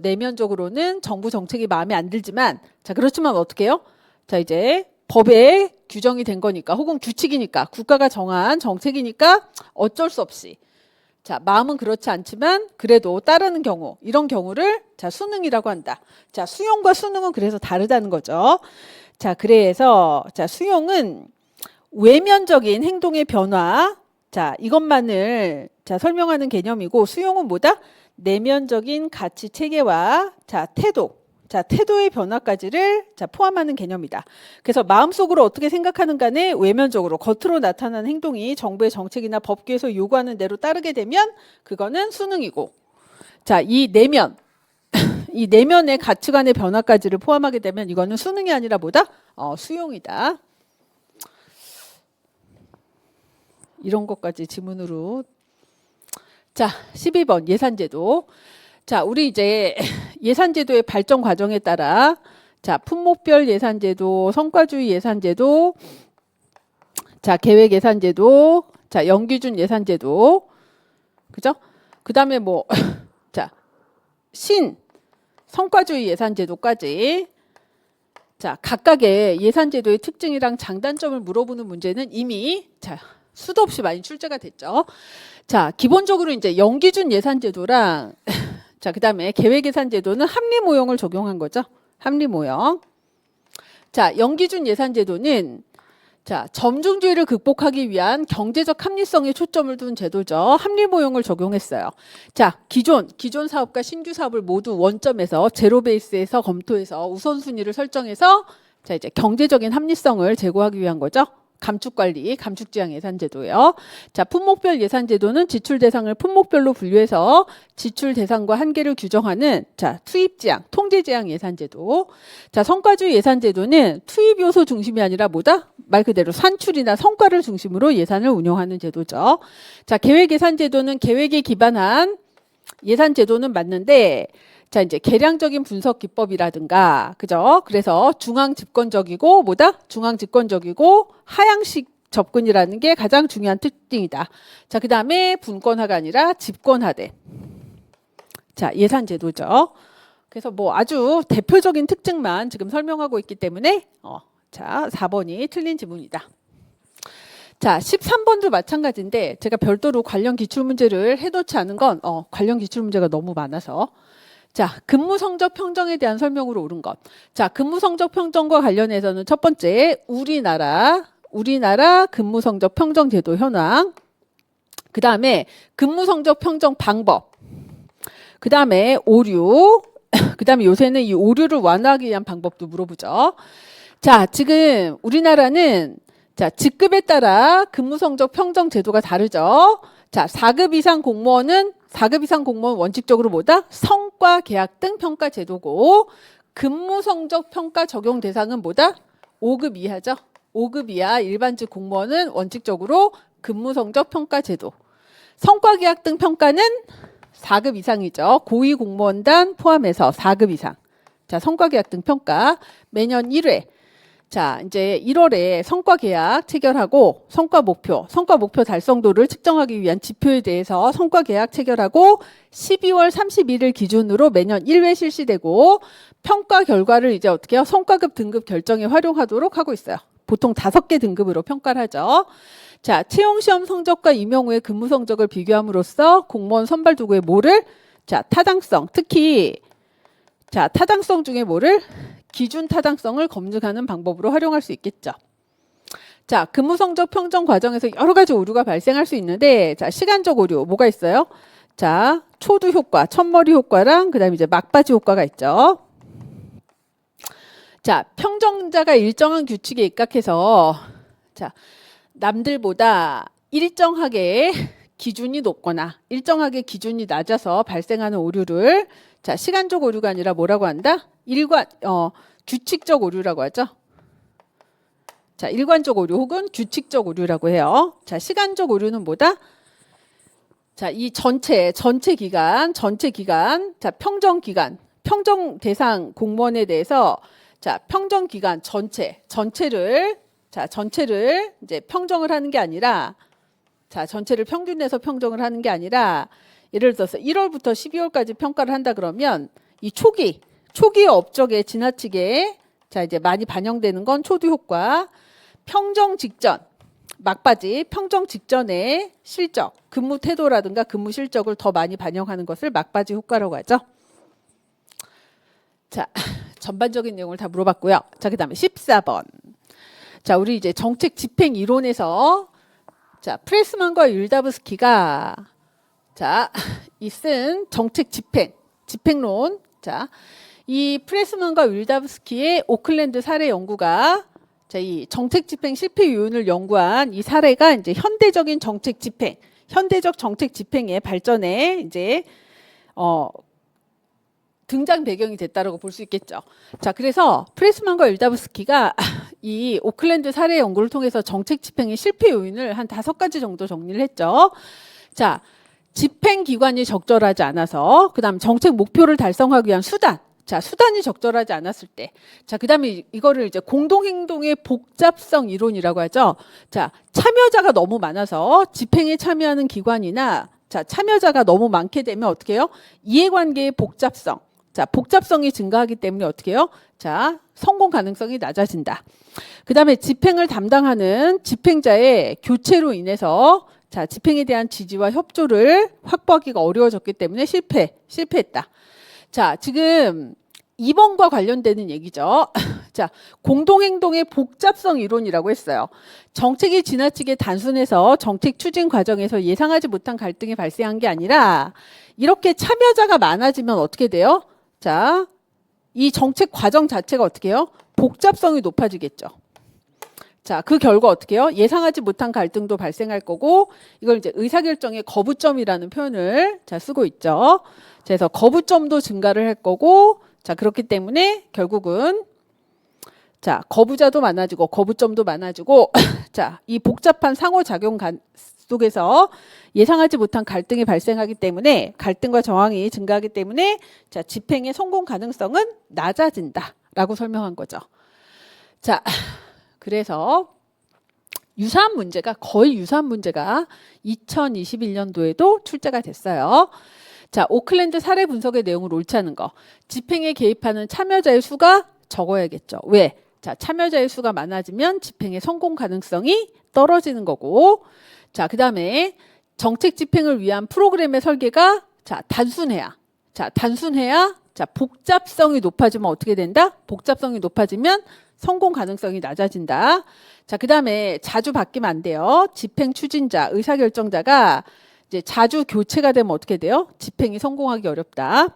내면적으로는 정부 정책이 마음에 안 들지만 자, 그렇지만 어떻게 해요? 자, 이제 법에 규정이 된 거니까 혹은 규칙이니까 국가가 정한 정책이니까 어쩔 수 없이 자, 마음은 그렇지 않지만 그래도 따르는 경우, 이런 경우를 자, 수능이라고 한다. 자, 수용과 수능은 그래서 다르다는 거죠. 자, 그래서 자, 수용은 외면적인 행동의 변화. 자, 이것만을 자, 설명하는 개념이고 수용은 뭐다? 내면적인 가치 체계와 자, 태도의 변화까지를 자, 포함하는 개념이다. 그래서 마음속으로 어떻게 생각하는 간에 외면적으로 겉으로 나타나는 행동이 정부의 정책이나 법규에서 요구하는 대로 따르게 되면 그거는 수능이고 자, 이 내면의 가치관의 변화까지를 포함하게 되면 이거는 수능이 아니라 뭐다? 수용이다. 이런 것까지 지문으로. 자, 12번 예산제도. 자, 우리 이제 예산제도의 발전 과정에 따라 자, 품목별 예산제도, 성과주의 예산제도, 자, 계획 예산제도, 자, 영기준 예산제도, 그죠? 그 다음에 뭐, 자, 성과주의 예산제도까지. 자, 각각의 예산제도의 특징이랑 장단점을 물어보는 문제는 이미 수도 없이 많이 출제가 됐죠. 자, 기본적으로 이제 영기준 예산제도랑 자, 그다음에 계획예산제도는 합리모형을 적용한 거죠. 합리모형. 자, 영기준 예산제도는 자, 점중주의를 극복하기 위한 경제적 합리성에 초점을 둔 제도죠. 합리모형을 적용했어요. 자, 기존 사업과 신규 사업을 모두 원점에서 제로 베이스에서 검토해서 우선순위를 설정해서 자, 이제 경제적인 합리성을 제고하기 위한 거죠. 감축관리, 감축지향 예산제도예요. 자, 품목별 예산제도는 지출 대상을 품목별로 분류해서 지출 대상과 한계를 규정하는 자, 투입지향, 통제지향 예산제도. 자, 성과주의 예산제도는 투입 요소 중심이 아니라 뭐다? 말 그대로 산출이나 성과를 중심으로 예산을 운영하는 제도죠. 자, 계획예산제도는 계획에 기반한 예산제도는 맞는데 자, 이제 계량적인 분석 기법이라든가, 그죠? 그래서 중앙 집권적이고, 중앙 집권적이고, 하향식 접근이라는 게 가장 중요한 특징이다. 자, 그 다음에 분권화가 아니라 집권화된. 자, 예산제도죠. 그래서 뭐 아주 대표적인 특징만 지금 설명하고 있기 때문에, 자, 4번이 틀린 지문이다. 자, 13번도 마찬가지인데, 제가 별도로 관련 기출문제를 해놓지 않은 건, 관련 기출문제가 너무 많아서. 자, 근무성적 평정에 대한 설명으로 옳은 것. 자, 근무성적 평정과 관련해서는 첫 번째, 우리나라 근무성적 평정 제도 현황. 그 다음에 근무성적 평정 방법. 그 다음에 오류. 그 다음에 요새는 이 오류를 완화하기 위한 방법도 물어보죠. 자, 지금 우리나라는 자, 직급에 따라 근무성적 평정 제도가 다르죠. 자, 4급 이상 공무원 원칙적으로 성과 계약 등 평가 제도고 근무 성적 평가 적용 대상은 5급 이하죠. 5급 이하 일반직 공무원은 원칙적으로 근무 성적 평가 제도. 성과 계약 등 평가는 4급 이상이죠. 고위 공무원단 포함해서 4급 이상. 자, 성과 계약 등 평가 매년 1회. 자, 이제 1월에 성과 계약 체결하고 성과 목표 달성도를 측정하기 위한 지표에 대해서 성과 계약 체결하고 12월 31일 기준으로 매년 1회 실시되고 평가 결과를 이제 어떻게 해요? 성과급 등급 결정에 활용하도록 하고 있어요. 보통 5개 등급으로 평가를 하죠. 자, 채용시험 성적과 임용 후의 근무 성적을 비교함으로써 공무원 선발 도구의 자, 타당성, 특히 자, 타당성 중에 기준 타당성을 검증하는 방법으로 활용할 수 있겠죠. 자, 근무 성적 평정 과정에서 여러 가지 오류가 발생할 수 있는데, 자, 시간적 오류 뭐가 있어요? 자, 초두 효과, 첫머리 효과랑 그다음에 이제 막바지 효과가 있죠. 자, 평정자가 일정한 규칙에 입각해서 자, 남들보다 일정하게 기준이 높거나 일정하게 기준이 낮아서 발생하는 오류를 자, 시간적 오류가 아니라 뭐라고 한다? 규칙적 오류라고 하죠. 자, 일관적 오류 혹은 규칙적 오류라고 해요. 자, 시간적 오류는 자, 이 전체 기간, 자, 평정 대상 공무원에 대해서 자, 평정 기간 전체를 이제 평정을 하는 게 아니라 자, 전체를 평균해서 평정을 하는 게 아니라 예를 들어서 1월부터 12월까지 평가를 한다 그러면 이 초기 업적에 지나치게 자, 이제 많이 반영되는 건 초두 효과, 평정 직전, 막바지, 평정 직전의 실적, 근무 태도라든가 근무 실적을 더 많이 반영하는 것을 막바지 효과라고 하죠. 자, 전반적인 내용을 다 물어봤고요. 자, 그다음에 14번. 자, 우리 이제 정책 집행 이론에서 자, 프레스만과 율다브스키가 자, 이 쓴 정책 집행론. 자, 이 프레스만과 율다브스키의 오클랜드 사례 연구가 자, 이 정책 집행 실패 요인을 연구한 이 사례가 이제 현대적 정책 집행의 발전에 이제 등장 배경이 됐다라고 볼 수 있겠죠. 자, 그래서 프레스만과 율다브스키가 이 오클랜드 사례 연구를 통해서 정책 집행의 실패 요인을 한 5가지 정도 정리를 했죠. 자, 집행 기관이 적절하지 않아서, 그다음 정책 목표를 달성하기 위한 수단. 자, 수단이 적절하지 않았을 때. 자, 그다음에 이거를 이제 공동행동의 복잡성 이론이라고 하죠. 자, 참여자가 너무 많아서 집행에 참여하는 기관이나 자, 참여자가 너무 많게 되면 어떻게 해요? 이해관계의 복잡성. 자, 복잡성이 증가하기 때문에 어떻게 해요? 자, 성공 가능성이 낮아진다. 그 다음에 집행을 담당하는 집행자의 교체로 인해서 자, 집행에 대한 지지와 협조를 확보하기가 어려워졌기 때문에 실패했다. 자, 지금 2번과 관련되는 얘기죠. 자, 공동행동의 복잡성 이론이라고 했어요. 정책이 지나치게 단순해서 정책 추진 과정에서 예상하지 못한 갈등이 발생한 게 아니라 이렇게 참여자가 많아지면 어떻게 돼요? 자, 이 정책 과정 자체가 어떻게 해요? 복잡성이 높아지겠죠. 자, 그 결과 어떻게 해요? 예상하지 못한 갈등도 발생할 거고 이걸 이제 의사결정의 거부점이라는 표현을 자, 쓰고 있죠. 그래서 거부점도 증가를 할 거고 자, 그렇기 때문에 결국은 자, 거부자도 많아지고 거부점도 많아지고 자, 이 복잡한 상호작용 속에서 예상하지 못한 갈등이 발생하기 때문에 갈등과 저항이 증가하기 때문에 자, 집행의 성공 가능성은 낮아진다라고 설명한 거죠. 자, 그래서 거의 유사한 문제가 2021년도에도 출제가 됐어요. 자, 오클랜드 사례 분석의 내용을 옳지 않은 거. 집행에 개입하는 참여자의 수가 적어야겠죠. 왜? 자, 참여자의 수가 많아지면 집행의 성공 가능성이 떨어지는 거고. 자, 그다음에 정책 집행을 위한 프로그램의 설계가 자, 단순해야. 자, 복잡성이 높아지면 어떻게 된다? 복잡성이 높아지면 성공 가능성이 낮아진다. 자, 그다음에 자주 바뀌면 안 돼요. 집행 추진자, 의사결정자가 이제 자주 교체가 되면 어떻게 돼요? 집행이 성공하기 어렵다.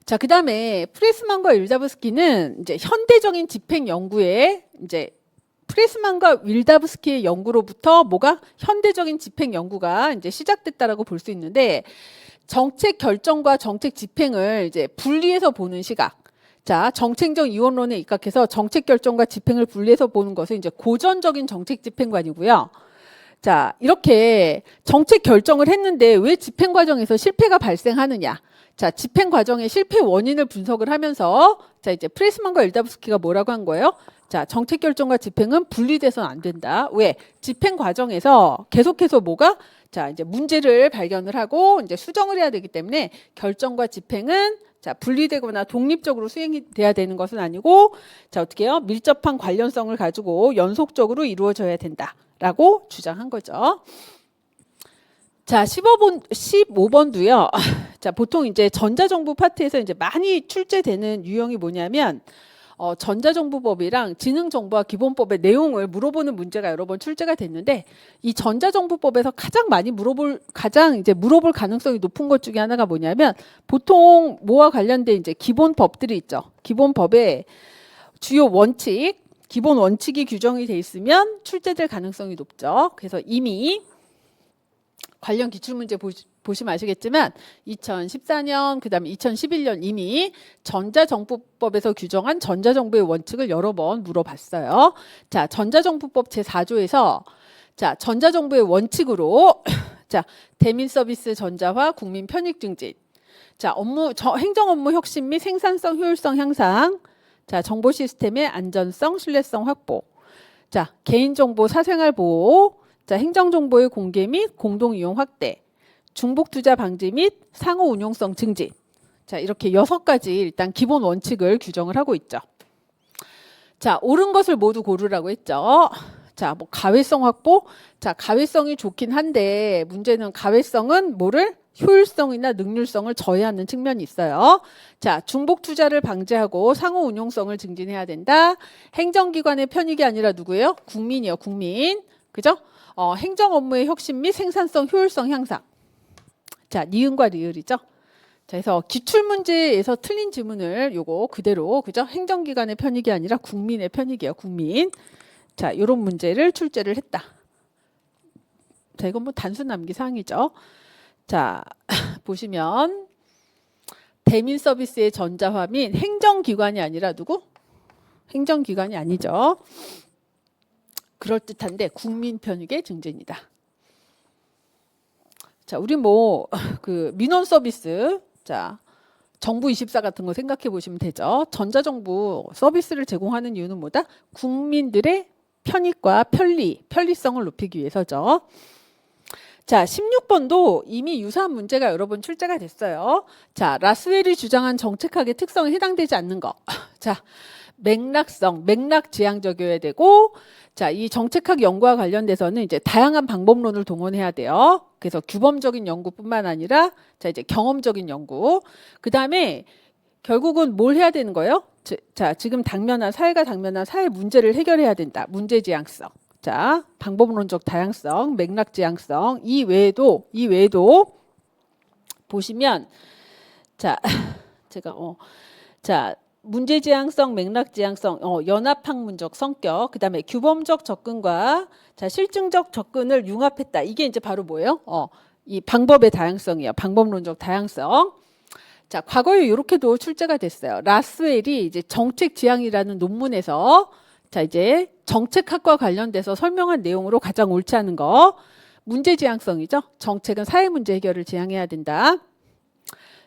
자, 그다음에 프레스만과 윌다브스키는 이제 현대적인 집행 연구에 이제 프레스만과 윌다브스키의 연구로부터 뭐가 현대적인 집행 연구가 이제 시작됐다라고 볼 수 있는데 정책 결정과 정책 집행을 이제 분리해서 보는 시각. 자, 정책적 이원론에 입각해서 정책 결정과 집행을 분리해서 보는 것은 이제 고전적인 정책 집행관이고요. 자, 이렇게 정책 결정을 했는데 왜 집행 과정에서 실패가 발생하느냐? 자, 집행 과정의 실패 원인을 분석을 하면서 자, 이제 프레스만과 일다브스키가 뭐라고 한 거예요? 자, 정책 결정과 집행은 분리돼서는 안 된다. 왜? 집행 과정에서 계속해서 뭐가? 자, 이제 문제를 발견을 하고 이제 수정을 해야 되기 때문에 결정과 집행은 자, 분리되거나 독립적으로 수행이 돼야 되는 것은 아니고 자, 어떻게 해요? 밀접한 관련성을 가지고 연속적으로 이루어져야 된다라고 주장한 거죠. 자, 15번도요. 자, 보통 이제 전자정부 파트에서 이제 많이 출제되는 유형이 뭐냐면 전자정부법이랑 지능정부와 기본법의 내용을 물어보는 문제가 여러 번 출제가 됐는데 이 전자정부법에서 가장 이제 물어볼 가능성이 높은 것 중에 하나가 뭐냐면 보통 뭐와 관련된 이제 기본법들이 있죠. 기본법에 주요 원칙, 기본 원칙이 규정이 돼 있으면 출제될 가능성이 높죠. 그래서 이미 관련 기출문제 보시면 아시겠지만 2014년 그다음에 2011년 이미 전자정부법에서 규정한 전자정부의 원칙을 여러 번 물어봤어요. 자, 전자정부법 제4조에서 자, 전자정부의 원칙으로 자, 대민 서비스 전자화, 국민 편익 증진. 자, 행정 업무 혁신 및 생산성 효율성 향상. 자, 정보 시스템의 안전성, 신뢰성 확보. 자, 개인정보 사생활 보호. 자, 행정정보의 공개 및 공동이용 확대, 중복투자 방지 및 상호 운용성 증진. 자, 이렇게 6가지 일단 기본 원칙을 규정을 하고 있죠. 자, 옳은 것을 모두 고르라고 했죠. 자, 뭐 가외성 확보. 자, 가외성이 좋긴 한데 문제는 가외성은 뭐를? 효율성이나 능률성을 저해하는 측면이 있어요. 자, 중복투자를 방지하고 상호 운용성을 증진해야 된다. 행정기관의 편익이 아니라 누구예요? 국민이요, 국민. 그죠? 행정 업무의 혁신 및 생산성, 효율성 향상. 자, 니은과 리을이죠. 자, 그래서 기출문제에서 틀린 지문을 요거 그대로, 그죠? 행정기관의 편익이 아니라 국민의 편익이에요, 국민. 자, 이런 문제를 출제를 했다. 자, 이건 뭐 단순 암기 사항이죠. 자, 보시면 대민 서비스의 전자화 및 행정기관이 아니라 누구? 행정기관이 아니죠. 그럴듯한데 국민 편익의 증진이다. 자, 우리 뭐 그 민원 서비스, 자, 정부24 같은 거 생각해 보시면 되죠. 전자정부 서비스를 제공하는 이유는 뭐다? 국민들의 편익과 편리성을 높이기 위해서죠. 자, 16번도 이미 유사한 문제가 여러 번 출제가 됐어요. 자, 라스웰이 주장한 정책학의 특성에 해당되지 않는 거. 자, 맥락성, 맥락지향적이어야 되고, 자, 이 정책학 연구와 관련돼서는 이제 다양한 방법론을 동원해야 돼요. 그래서 규범적인 연구뿐만 아니라, 자, 이제 경험적인 연구. 그 다음에 결국은 뭘 해야 되는 거예요? 자, 지금 당면한 사회가 당면한 사회 문제를 해결해야 된다. 문제지향성. 자, 방법론적 다양성, 맥락지향성. 이 외에도 보시면, 자, 제가 자, 문제지향성, 맥락지향성, 연합학문적 성격, 그 다음에 규범적 접근과 자, 실증적 접근을 융합했다. 이게 이제 바로 뭐예요? 이 방법의 다양성이에요. 방법론적 다양성. 자, 과거에 이렇게도 출제가 됐어요. 라스웰이 이제 정책지향이라는 논문에서 자, 이제 정책학과 관련돼서 설명한 내용으로 가장 옳지 않은 거. 문제지향성이죠. 정책은 사회 문제 해결을 지향해야 된다.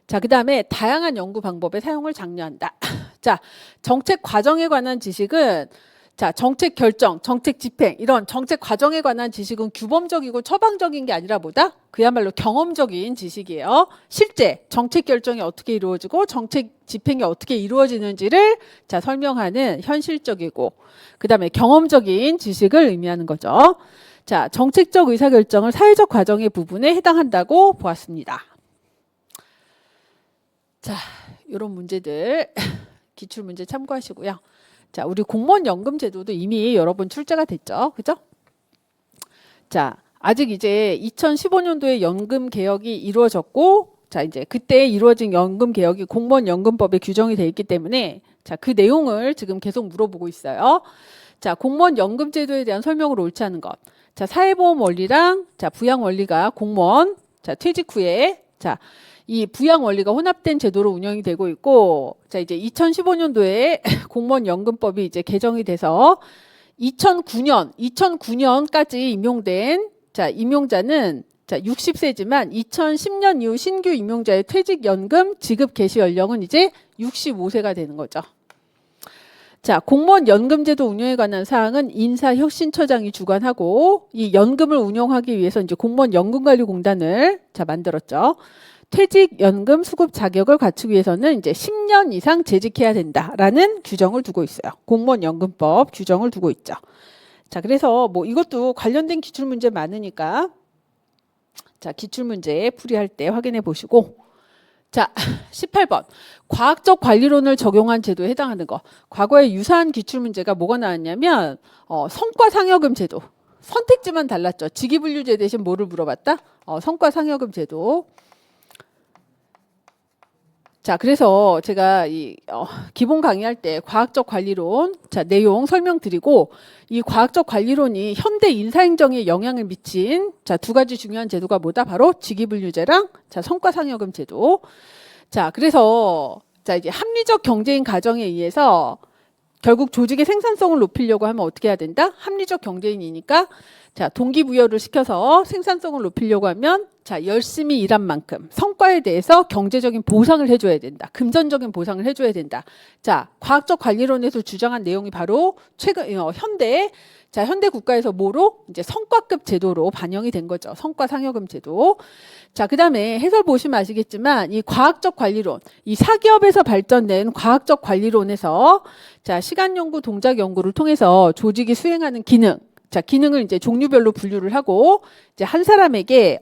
자, 그 다음에 다양한 연구 방법의 사용을 장려한다. 자, 정책 과정에 관한 지식은 자, 정책 결정, 정책 집행 이런 정책 과정에 관한 지식은 규범적이고 처방적인 게 아니라 뭐다? 그야말로 경험적인 지식이에요. 실제 정책 결정이 어떻게 이루어지고 정책 집행이 어떻게 이루어지는지를 자, 설명하는 현실적이고 그다음에 경험적인 지식을 의미하는 거죠. 자, 정책적 의사결정을 사회적 과정의 부분에 해당한다고 보았습니다. 자, 이런 문제들 기출문제 참고하시고요. 자, 우리 공무원 연금 제도도 이미 여러 번 출제가 됐죠. 그죠? 자, 아직 이제 2015년도에 연금 개혁이 이루어졌고, 자, 이제 그때 이루어진 연금 개혁이 공무원 연금법에 규정이 되어 있기 때문에, 자, 그 내용을 지금 계속 물어보고 있어요. 자, 공무원 연금 제도에 대한 설명으로 옳지 않은 것. 자, 사회보험 원리랑, 자, 부양 원리가 공무원, 자, 퇴직 후에, 자, 이 부양 원리가 혼합된 제도로 운영이 되고 있고, 자, 이제 2015년도에 공무원 연금법이 이제 개정이 돼서 2009년까지 임용된, 자, 임용자는 자, 60세지만 2010년 이후 신규 임용자의 퇴직연금 지급 개시 연령은 이제 65세가 되는 거죠. 자, 공무원 연금제도 운영에 관한 사항은 인사혁신처장이 주관하고 이 연금을 운영하기 위해서 이제 공무원 연금관리공단을 자, 만들었죠. 퇴직연금 수급 자격을 갖추기 위해서는 이제 10년 이상 재직해야 된다라는 규정을 두고 있어요. 공무원 연금법 규정을 두고 있죠. 자, 그래서 뭐 이것도 관련된 기출문제 많으니까 자, 기출문제 풀이할 때 확인해 보시고 자, 18번. 과학적 관리론을 적용한 제도에 해당하는 거. 과거에 유사한 기출문제가 뭐가 나왔냐면 성과상여금 제도. 선택지만 달랐죠. 직위분류제 대신 뭐를 물어봤다? 성과상여금 제도. 자, 그래서 제가 이 기본 강의할 때 과학적 관리론 자, 내용 설명드리고 이 과학적 관리론이 현대 인사행정에 영향을 미친 자, 두 가지 중요한 제도가 뭐다? 바로 직위분류제랑 자, 성과상여금 제도. 자, 그래서 자, 이제 합리적 경제인 가정에 의해서 결국 조직의 생산성을 높이려고 하면 어떻게 해야 된다? 합리적 경제인이니까 자, 동기부여를 시켜서 생산성을 높이려고 하면 자, 열심히 일한 만큼 성과에 대해서 경제적인 보상을 해줘야 된다. 금전적인 보상을 해줘야 된다. 자, 과학적 관리론에서 주장한 내용이 바로 최근 현대 국가에서 뭐로 이제 성과급 제도로 반영이 된 거죠. 성과상여금 제도. 자, 그다음에 해설 보시면 아시겠지만 이 과학적 관리론, 이 사기업에서 발전된 과학적 관리론에서 자, 시간 연구, 동작 연구를 통해서 조직이 수행하는 기능 자, 기능을 이제 종류별로 분류를 하고, 이제 한 사람에게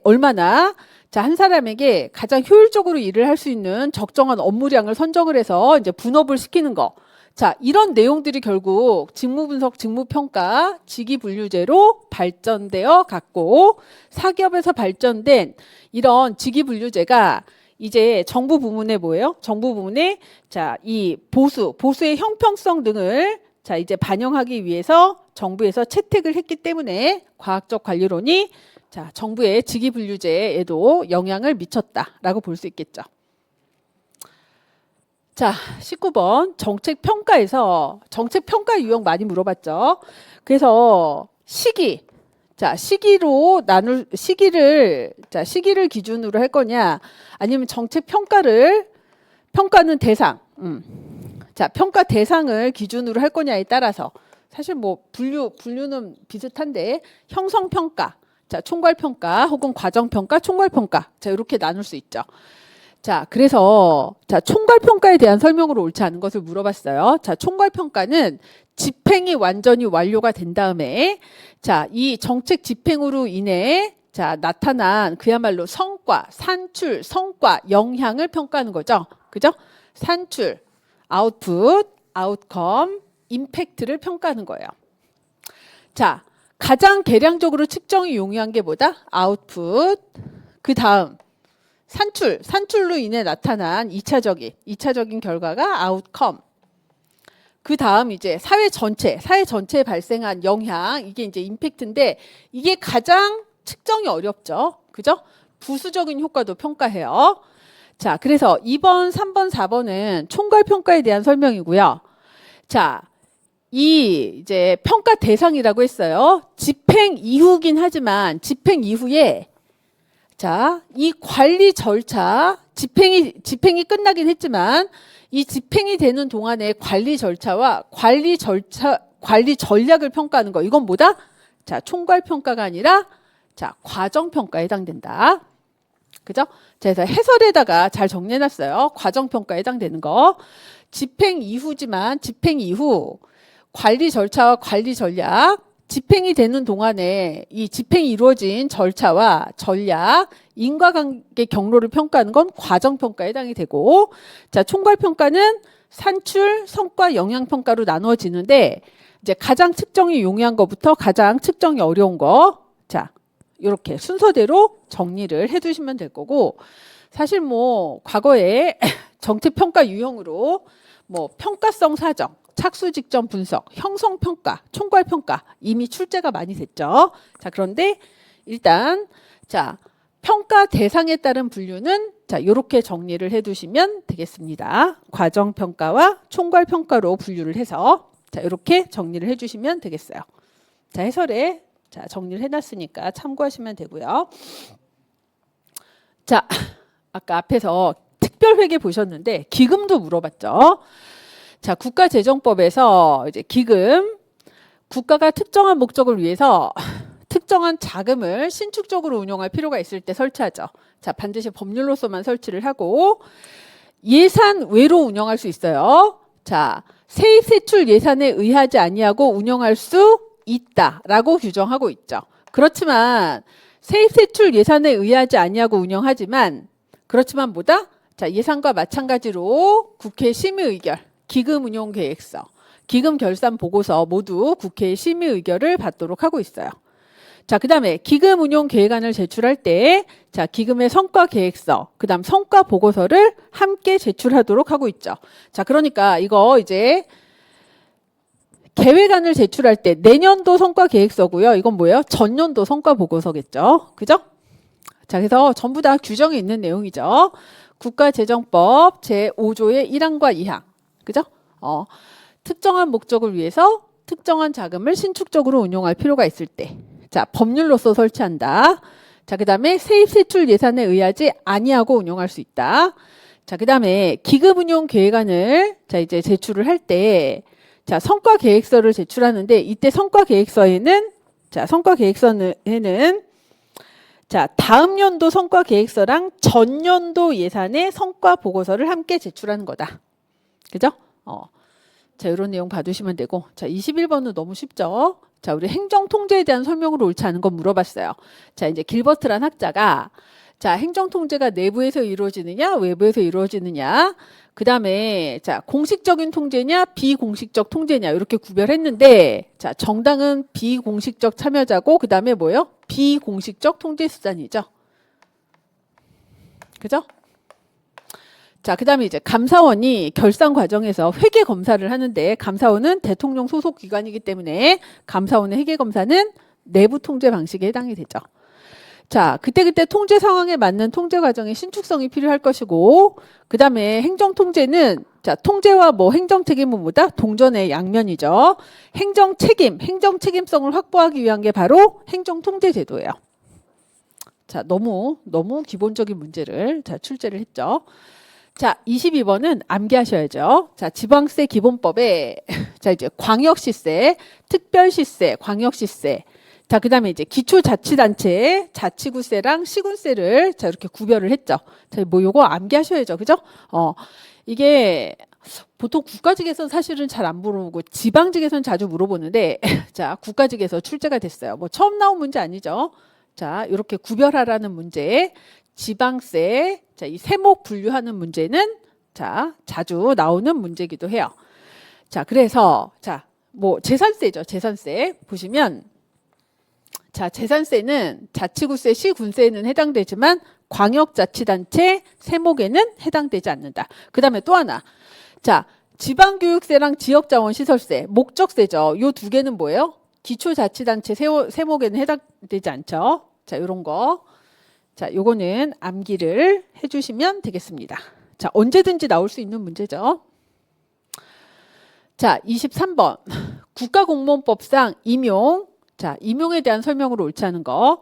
한 사람에게 가장 효율적으로 일을 할 수 있는 적정한 업무량을 선정을 해서 이제 분업을 시키는 거. 자, 이런 내용들이 결국 직무분석, 직무평가, 직위분류제로 발전되어 갔고, 사기업에서 발전된 이런 직위분류제가 이제 정부 부문에 뭐예요? 정부 부문에 자, 이 보수의 형평성 등을 자, 이제 반영하기 위해서 정부에서 채택을 했기 때문에 과학적 관리론이 자, 정부의 직위분류제에도 영향을 미쳤다라고 볼 수 있겠죠. 자, 19번 정책평가에서 정책평가 유형 많이 물어봤죠. 그래서 시기를 기준으로 할 거냐 아니면 정책평가는 대상 자, 평가 대상을 기준으로 할 거냐에 따라서 사실 뭐 분류는 비슷한데 형성평가 자, 총괄평가 혹은 과정평가, 총괄평가. 자, 이렇게 나눌 수 있죠. 자, 그래서 자, 총괄평가에 대한 설명으로 옳지 않은 것을 물어봤어요. 자, 총괄평가는 집행이 완전히 완료가 된 다음에 자, 이 정책 집행으로 인해 자, 나타난 그야말로 성과, 산출, 성과, 영향을 평가하는 거죠. 그죠? 산출, 아웃풋, 아웃컴, 임팩트를 평가하는 거예요. 자, 가장 계량적으로 측정이 용이한 게 뭐다? 아웃풋. 그 다음 산출로 인해 나타난 2차적인 결과가 아웃컴. 그 다음 이제 사회 전체에 발생한 영향, 이게 이제 임팩트인데 이게 가장 측정이 어렵죠. 그죠? 부수적인 효과도 평가해요. 자, 그래서 2번, 3번, 4번은 총괄평가에 대한 설명이고요. 자, 이 이제 평가 대상이라고 했어요. 집행 이후긴 하지만 집행 이후에 자, 이 관리 절차, 집행이 끝나긴 했지만 이 집행이 되는 동안의 관리 절차와 관리 전략을 평가하는 거. 이건 뭐다? 자, 총괄평가가 아니라 자, 과정평가에 해당된다. 그죠? 자, 그래서 해설에다가 잘 정리해놨어요. 과정평가에 해당되는 거. 집행 이후지만 집행 이후 관리 절차와 관리 전략, 집행이 되는 동안에 이 집행이 이루어진 절차와 전략, 인과관계 경로를 평가하는 건 과정평가에 해당이 되고, 자, 총괄평가는 산출, 성과, 영향평가로 나누어지는데, 이제 가장 측정이 용이한 것부터 가장 측정이 어려운 거, 자, 이렇게 순서대로 정리를 해두시면 될 거고, 사실 뭐 과거에 정책평가 유형으로 뭐 평가성 사정, 착수 직전 분석, 형성평가, 총괄평가 이미 출제가 많이 됐죠. 자, 그런데 일단 자, 평가 대상에 따른 분류는 자, 이렇게 정리를 해두시면 되겠습니다. 과정평가와 총괄평가로 분류를 해서 자, 이렇게 정리를 해주시면 되겠어요. 자, 해설에 자, 정리를 해놨으니까 참고하시면 되고요. 자, 아까 앞에서 특별회계 보셨는데 기금도 물어봤죠. 자, 국가재정법에서 이제 기금, 국가가 특정한 목적을 위해서 특정한 자금을 신축적으로 운용할 필요가 있을 때 설치하죠. 자, 반드시 법률로서만 설치를 하고 예산 외로 운영할 수 있어요. 자, 세입 세출 예산에 의하지 아니하고 운영할 수 있다라고 규정하고 있죠. 그렇지만 세입 세출 예산에 의하지 아니하고 운영하지만 그렇지만 뭐다? 자, 예산과 마찬가지로 국회 심의 의결, 기금 운용 계획서, 기금 결산 보고서 모두 국회 심의 의결을 받도록 하고 있어요. 자, 그다음에 기금 운용 계획안을 제출할 때 자, 기금의 성과 계획서, 그다음 성과 보고서를 함께 제출하도록 하고 있죠. 자, 그러니까 이거 이제 계획안을 제출할 때 내년도 성과 계획서고요. 이건 뭐예요? 전년도 성과 보고서겠죠. 그죠? 자, 그래서 전부 다 규정이 있는 내용이죠. 국가재정법 제5조의 1항과 2항. 그죠? 특정한 목적을 위해서 특정한 자금을 신축적으로 운용할 필요가 있을 때. 자, 법률로서 설치한다. 자, 그 다음에 세입 세출 예산에 의하지 아니하고 운용할 수 있다. 자, 그 다음에 기금 운용 계획안을 자, 이제 제출을 할 때 자, 성과 계획서를 제출하는데 이때 성과 계획서에는 자, 다음 연도 성과 계획서랑 전년도 예산의 성과 보고서를 함께 제출하는 거다. 그죠? 자, 이런 내용 봐두시면 되고. 자, 21번은 너무 쉽죠? 자, 우리 행정통제에 대한 설명으로 옳지 않은 건 물어봤어요. 자, 이제 길버트란 학자가 자, 행정통제가 내부에서 이루어지느냐, 외부에서 이루어지느냐, 그 다음에 자, 공식적인 통제냐, 비공식적 통제냐 이렇게 구별했는데 자, 정당은 비공식적 참여자고 그 다음에 뭐예요? 비공식적 통제 수단이죠. 그죠? 자, 그 다음에 이제 감사원이 결산 과정에서 회계 검사를 하는데 감사원은 대통령 소속 기관이기 때문에 감사원의 회계 검사는 내부 통제 방식에 해당이 되죠. 자, 그때그때 통제 상황에 맞는 통제 과정의 신축성이 필요할 것이고, 그 다음에 행정 통제는, 자, 통제와 뭐 행정 책임은 뭐다? 동전의 양면이죠. 행정 책임성을 확보하기 위한 게 바로 행정 통제 제도예요. 자, 너무 기본적인 문제를 자, 출제를 했죠. 자, 22번은 암기하셔야죠. 자, 지방세 기본법에, 자, 이제 광역시세, 특별시세, 광역시세, 자, 그다음에 이제 기초자치단체, 자치구세랑 시군세를 자 이렇게 구별을 했죠. 자, 뭐 요거 암기하셔야죠, 그죠? 이게 보통 국가직에서는 사실은 잘 안 물어보고 지방직에서는 자주 물어보는데 자, 국가직에서 출제가 됐어요. 뭐 처음 나온 문제 아니죠? 자, 이렇게 구별하라는 문제, 지방세, 자, 이 세목 분류하는 문제는 자, 자주 나오는 문제이기도 해요. 자, 그래서 자, 뭐 재산세죠. 재산세 보시면 자, 재산세는 자치구세, 시군세에는 해당되지만 광역자치단체 세목에는 해당되지 않는다. 그 다음에 또 하나. 자, 지방교육세랑 지역자원시설세, 목적세죠. 요 두 개는 뭐예요? 기초자치단체 세목에는 해당되지 않죠. 자, 요런 거. 자, 요거는 암기를 해주시면 되겠습니다. 자, 언제든지 나올 수 있는 문제죠. 자, 23번. 국가공무원법상 임용. 자, 임용에 대한 설명으로 옳지 않은 거.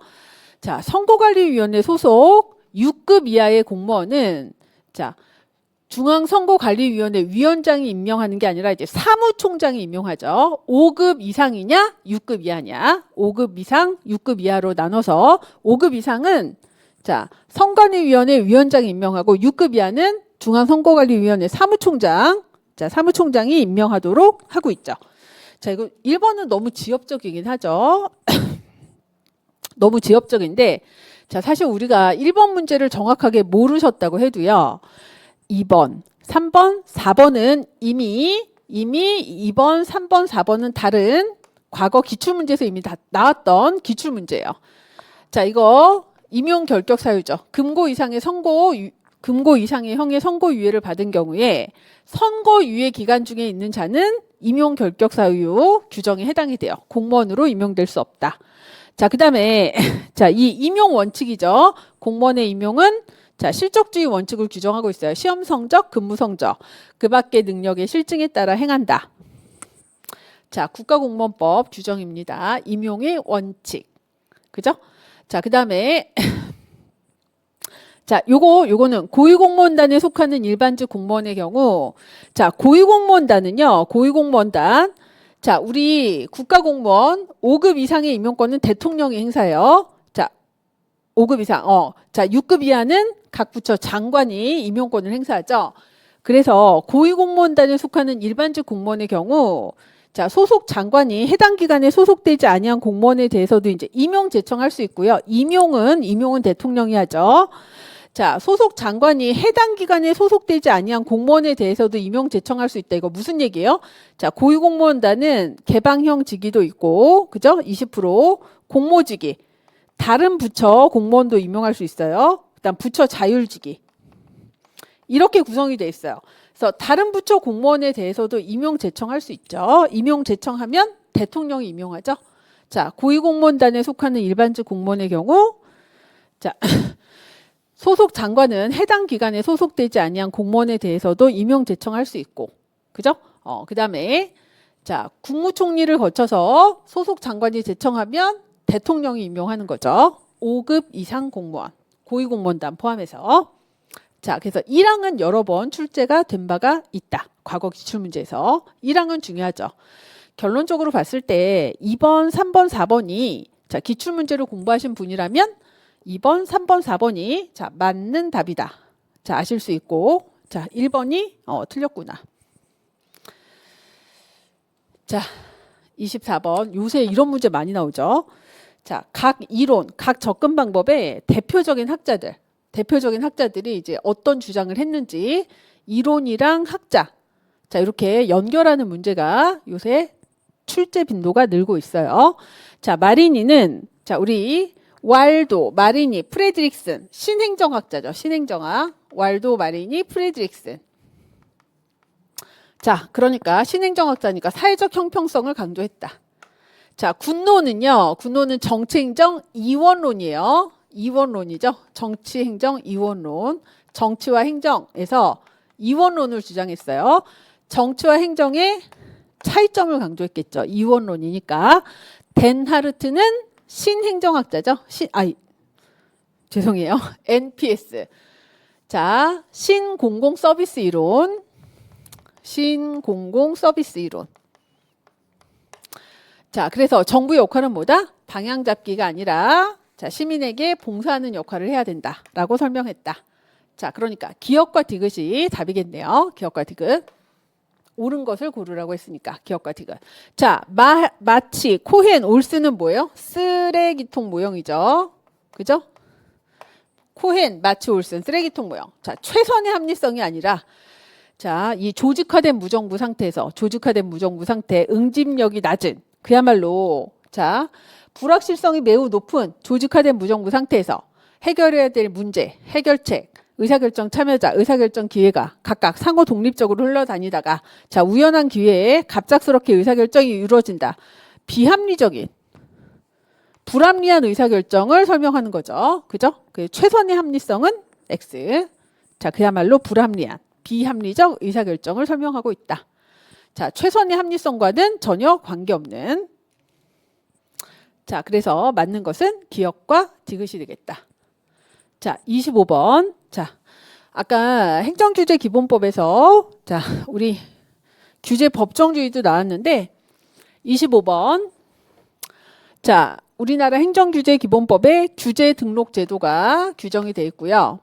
자, 선거관리위원회 소속 6급 이하의 공무원은 자, 중앙선거관리위원회 위원장이 임명하는 게 아니라 이제 사무총장이 임명하죠. 5급 이상이냐, 6급 이하냐. 5급 이상, 6급 이하로 나눠서 5급 이상은 자, 선관위위원회 위원장이 임명하고 6급 이하는 중앙선거관리위원회 사무총장, 자, 사무총장이 임명하도록 하고 있죠. 자, 이거 1번은 너무 지엽적이긴 하죠. 너무 지엽적인데, 자, 사실 우리가 1번 문제를 정확하게 모르셨다고 해도요. 2번, 3번, 4번은 이미 2번, 3번, 4번은 다른 과거 기출문제에서 이미 다 나왔던 기출문제예요. 자, 이거 임용 결격 사유죠. 금고 이상의 형의 선고유예를 받은 경우에 선고유예 기간 중에 있는 자는 임용 결격 사유 규정에 해당이 돼요. 공무원으로 임용될 수 없다. 자, 그다음에 자, 이 임용 원칙이죠. 공무원의 임용은 자, 실적주의 원칙을 규정하고 있어요. 시험 성적, 근무 성적, 그 밖의 능력의 실증에 따라 행한다. 자, 국가공무원법 규정입니다. 임용의 원칙. 그죠? 자, 그다음에 자, 요거는 고위공무원단에 속하는 일반직 공무원의 경우, 자, 고위공무원단은요, 고위공무원단, 자, 우리 국가공무원 5급 이상의 임용권은 대통령이 행사해요. 자, 5급 이상, 자, 6급 이하는 각 부처 장관이 임용권을 행사하죠. 그래서 고위공무원단에 속하는 일반직 공무원의 경우, 자, 소속 장관이 해당 기관에 소속되지 아니한 공무원에 대해서도 이제 임용 제청할 수 있고요. 임용은 대통령이 하죠. 자, 소속 장관이 해당 기관에 소속되지 아니한 공무원에 대해서도 임용 제청할 수 있다. 이거 무슨 얘기예요? 자, 고위공무원단은 개방형 직위도 있고, 그죠? 20% 공모직위, 다른 부처 공무원도 임용할 수 있어요. 그다음 부처 자율직위 이렇게 구성이 돼 있어요. 그래서 다른 부처 공무원에 대해서도 임용 제청할 수 있죠. 임용 제청하면 대통령이 임용하죠. 자, 고위공무원단에 속하는 일반직 공무원의 경우, 자. 소속 장관은 해당 기관에 소속되지 아니한 공무원에 대해서도 임용 제청할 수 있고, 그죠? 그다음에 자, 국무총리를 거쳐서 소속 장관이 제청하면 대통령이 임용하는 거죠. 5급 이상 공무원, 고위공무원단 포함해서. 자, 그래서 1항은 여러 번 출제가 된 바가 있다. 과거 기출문제에서 1항은 중요하죠. 결론적으로 봤을 때 2번, 3번, 4번이 자, 기출문제를 공부하신 분이라면 2번, 3번, 4번이 자, 맞는 답이다. 자, 아실 수 있고, 자, 1번이 틀렸구나. 자, 24번. 요새 이런 문제 많이 나오죠. 자, 각 이론, 각 접근 방법의 대표적인 학자들이 이제 어떤 주장을 했는지 이론이랑 학자, 자, 이렇게 연결하는 문제가 요새 출제 빈도가 늘고 있어요. 자, 마리니는 자, 우리 왈도, 마리니, 프레드릭슨, 신행정학자죠. 신행정학. 왈도, 마리니, 프레드릭슨. 자, 그러니까 신행정학자니까 사회적 형평성을 강조했다. 자, 군노는요. 군노는 정치행정 이원론이에요. 이원론이죠. 정치행정 이원론. 정치와 행정에서 이원론을 주장했어요. 정치와 행정의 차이점을 강조했겠죠. 이원론이니까. 덴하르트는 신행정학자죠. 죄송해요. NPS. 자, 신공공서비스 이론. 신공공서비스 이론. 자, 그래서 정부의 역할은 뭐다? 방향 잡기가 아니라 자, 시민에게 봉사하는 역할을 해야 된다라고 설명했다. 자, 그러니까 기업과 디귿이 답이겠네요. 기업과 디귿. 옳은 것을 고르라고 했으니까 기업과 디귿. 자, 마치 코헨 올스는 뭐예요? 쓰레기통 모형이죠. 그죠? 코헨, 마치 올슨 쓰레기통 모형. 자, 최선의 합리성이 아니라 자, 이 조직화된 무정부 상태에서 조직화된 무정부 상태 응집력이 낮은 그야말로 자, 불확실성이 매우 높은 조직화된 무정부 상태에서 해결해야 될 문제, 해결책, 의사결정 참여자, 의사결정 기회가 각각 상호 독립적으로 흘러다니다가 자, 우연한 기회에 갑작스럽게 의사결정이 이루어진다. 비합리적인 불합리한 의사결정을 설명하는 거죠. 그죠? 그 최선의 합리성은 X. 자, 그야말로 불합리한 비합리적 의사결정을 설명하고 있다. 자, 최선의 합리성과는 전혀 관계없는. 자, 그래서 맞는 것은 기업과 디귿이 되겠다. 자, 25번. 자, 아까 행정규제기본법에서 자, 우리 규제 법정주의도 나왔는데 25번. 자, 우리나라 행정규제기본법에 규제 등록 제도가 규정이 되어 있고요.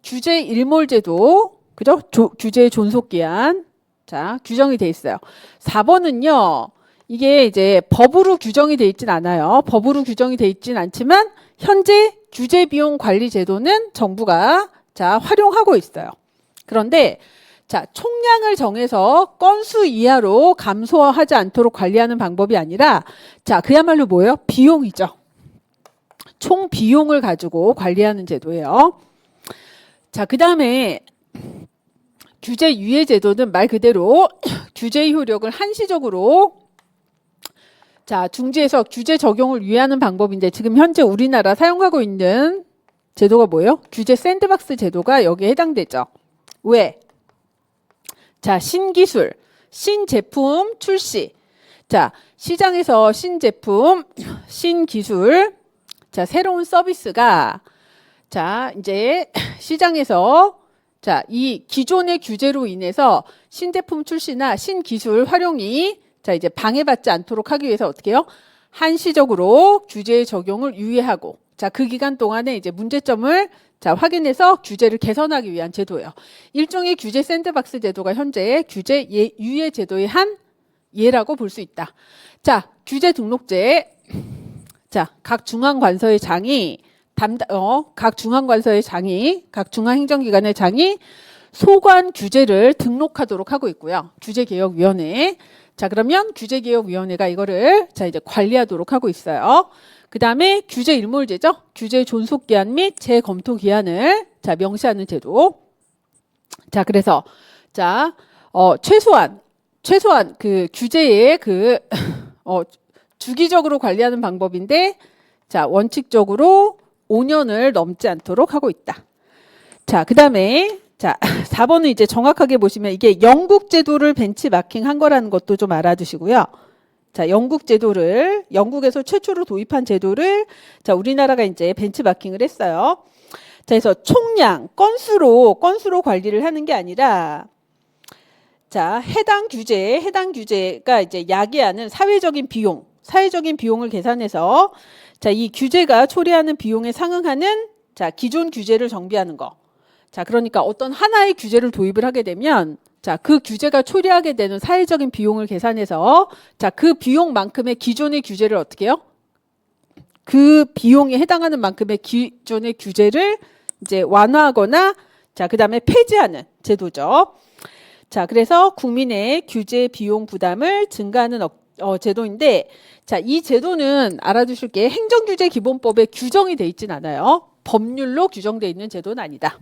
규제 일몰 제도, 그죠? 규제 존속 기한. 자, 규정이 되어 있어요. 4번은요. 이게 이제 법으로 규정이 되어 있진 않아요. 법으로 규정이 되어 있진 않지만 현재 규제 비용 관리 제도는 정부가 자, 활용하고 있어요. 그런데 자, 총량을 정해서 건수 이하로 감소하지 않도록 관리하는 방법이 아니라 자, 그야말로 뭐예요? 비용이죠. 총 비용을 가지고 관리하는 제도예요. 자, 그다음에 규제 유예 제도는 말 그대로 규제 효력을 한시적으로 자, 중지해서 규제 적용을 유예하는 방법인데 지금 현재 우리나라 사용하고 있는 제도가 뭐예요? 규제 샌드박스 제도가 여기에 해당되죠. 왜? 자, 신기술, 신제품 출시. 자, 시장에서 신제품, 신기술, 자, 새로운 서비스가 자, 이제 시장에서 자, 이 기존의 규제로 인해서 신제품 출시나 신기술 활용이 자, 이제 방해받지 않도록 하기 위해서 어떻게 해요? 한시적으로 규제 적용을 유예하고 자, 그 기간 동안에 이제 문제점을 자, 확인해서 규제를 개선하기 위한 제도예요. 일종의 규제 샌드박스 제도가 현재 규제 유예 제도의 한 예라고 볼 수 있다. 자, 규제 등록제. 자, 각 중앙관서의 장이 각 중앙관서의 장이 각 중앙행정기관의 장이 소관 규제를 등록하도록 하고 있고요. 규제개혁위원회. 자, 그러면 규제개혁위원회가 이거를 자, 이제 관리하도록 하고 있어요. 그 다음에 규제 일몰제죠. 규제 존속기한 및 재검토기한을 자, 명시하는 제도. 자, 그래서 자, 최소한 그 규제의 그 주기적으로 관리하는 방법인데 자, 원칙적으로 5년을 넘지 않도록 하고 있다. 자, 그 다음에 자, 4번은 이제 정확하게 보시면 이게 영국 제도를 벤치마킹한 거라는 것도 좀 알아두시고요. 자, 영국에서 최초로 도입한 제도를 자, 우리나라가 이제 벤치마킹을 했어요. 자, 그래서 총량, 건수로 관리를 하는 게 아니라 자, 해당 규제가 이제 야기하는 사회적인 비용을 계산해서 자, 이 규제가 초래하는 비용에 상응하는 자, 기존 규제를 정비하는 거. 자, 그러니까 어떤 하나의 규제를 도입을 하게 되면 자, 그 규제가 초래하게 되는 사회적인 비용을 계산해서 자, 그 비용만큼의 기존의 규제를 어떻게 해요? 그 비용에 해당하는 만큼의 기존의 규제를 이제 완화하거나 자, 그다음에 폐지하는 제도죠. 자, 그래서 국민의 규제 비용 부담을 증가하는 제도인데 자, 이 제도는 알아두실 게 행정규제기본법에 규정이 돼 있진 않아요. 법률로 규정돼 있는 제도는 아니다.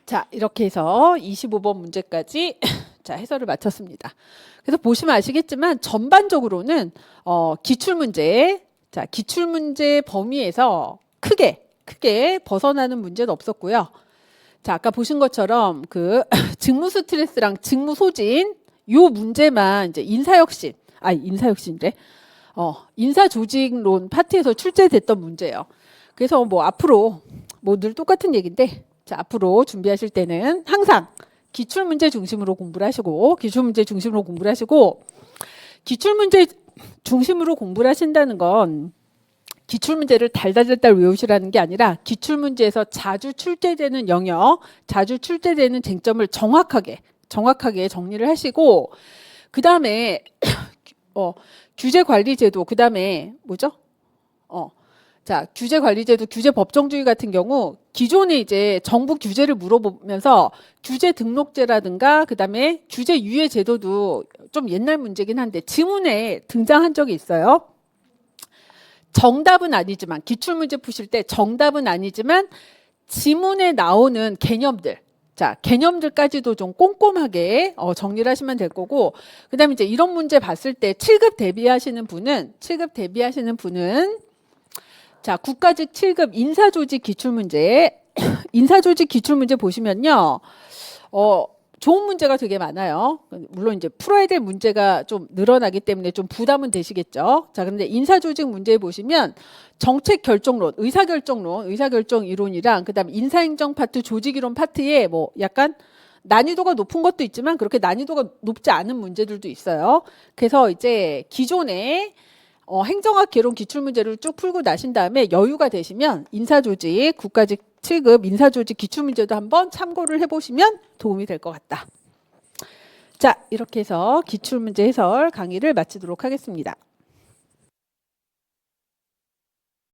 자, 이렇게 해서 25번 문제까지 자, 해설을 마쳤습니다. 그래서 보시면 아시겠지만 전반적으로는 기출문제 범위에서 크게 벗어나는 문제는 없었고요. 자, 아까 보신 것처럼 그 직무 스트레스랑 직무 소진 요 문제만 이제 인사조직론 파트에서 출제됐던 문제예요. 그래서 뭐 앞으로 뭐 늘 똑같은 얘기인데 자, 앞으로 준비하실 때는 항상 기출문제 중심으로 공부를 하시고 기출문제 중심으로 공부를 하신다는 건 기출문제를 달달달달 외우시라는 게 아니라 기출문제에서 자주 출제되는 영역, 자주 출제되는 쟁점을 정확하게 정리를 하시고 그 다음에 규제관리제도, 그 다음에 뭐죠? 자, 규제관리제도, 규제법정주의 같은 경우 기존에 이제 정부 규제를 물어보면서 규제 등록제라든가 그 다음에 규제 유예 제도도 좀 옛날 문제긴 한데 지문에 등장한 적이 있어요. 정답은 아니지만 기출문제 푸실 때 정답은 아니지만 지문에 나오는 개념들, 자, 개념들까지도 좀 꼼꼼하게 정리를 하시면 될 거고, 그 다음에 이제 이런 문제 봤을 때 7급 대비하시는 분은 자, 국가직 7급 인사조직 기출문제, 인사조직 기출문제 보시면요, 좋은 문제가 되게 많아요. 물론 이제 풀어야 될 문제가 좀 늘어나기 때문에 좀 부담은 되시겠죠. 자, 그런데 인사조직 문제 보시면 정책 결정론, 의사결정 이론이랑 그다음에 인사행정 파트, 조직이론 파트에 뭐 약간 난이도가 높은 것도 있지만 그렇게 난이도가 높지 않은 문제들도 있어요. 그래서 이제 기존에 행정학 개론 기출문제를 쭉 풀고 나신 다음에 여유가 되시면 인사조직, 국가직 7급 인사조직 기출문제도 한번 참고를 해보시면 도움이 될 것 같다. 자, 이렇게 해서 기출문제 해설 강의를 마치도록 하겠습니다.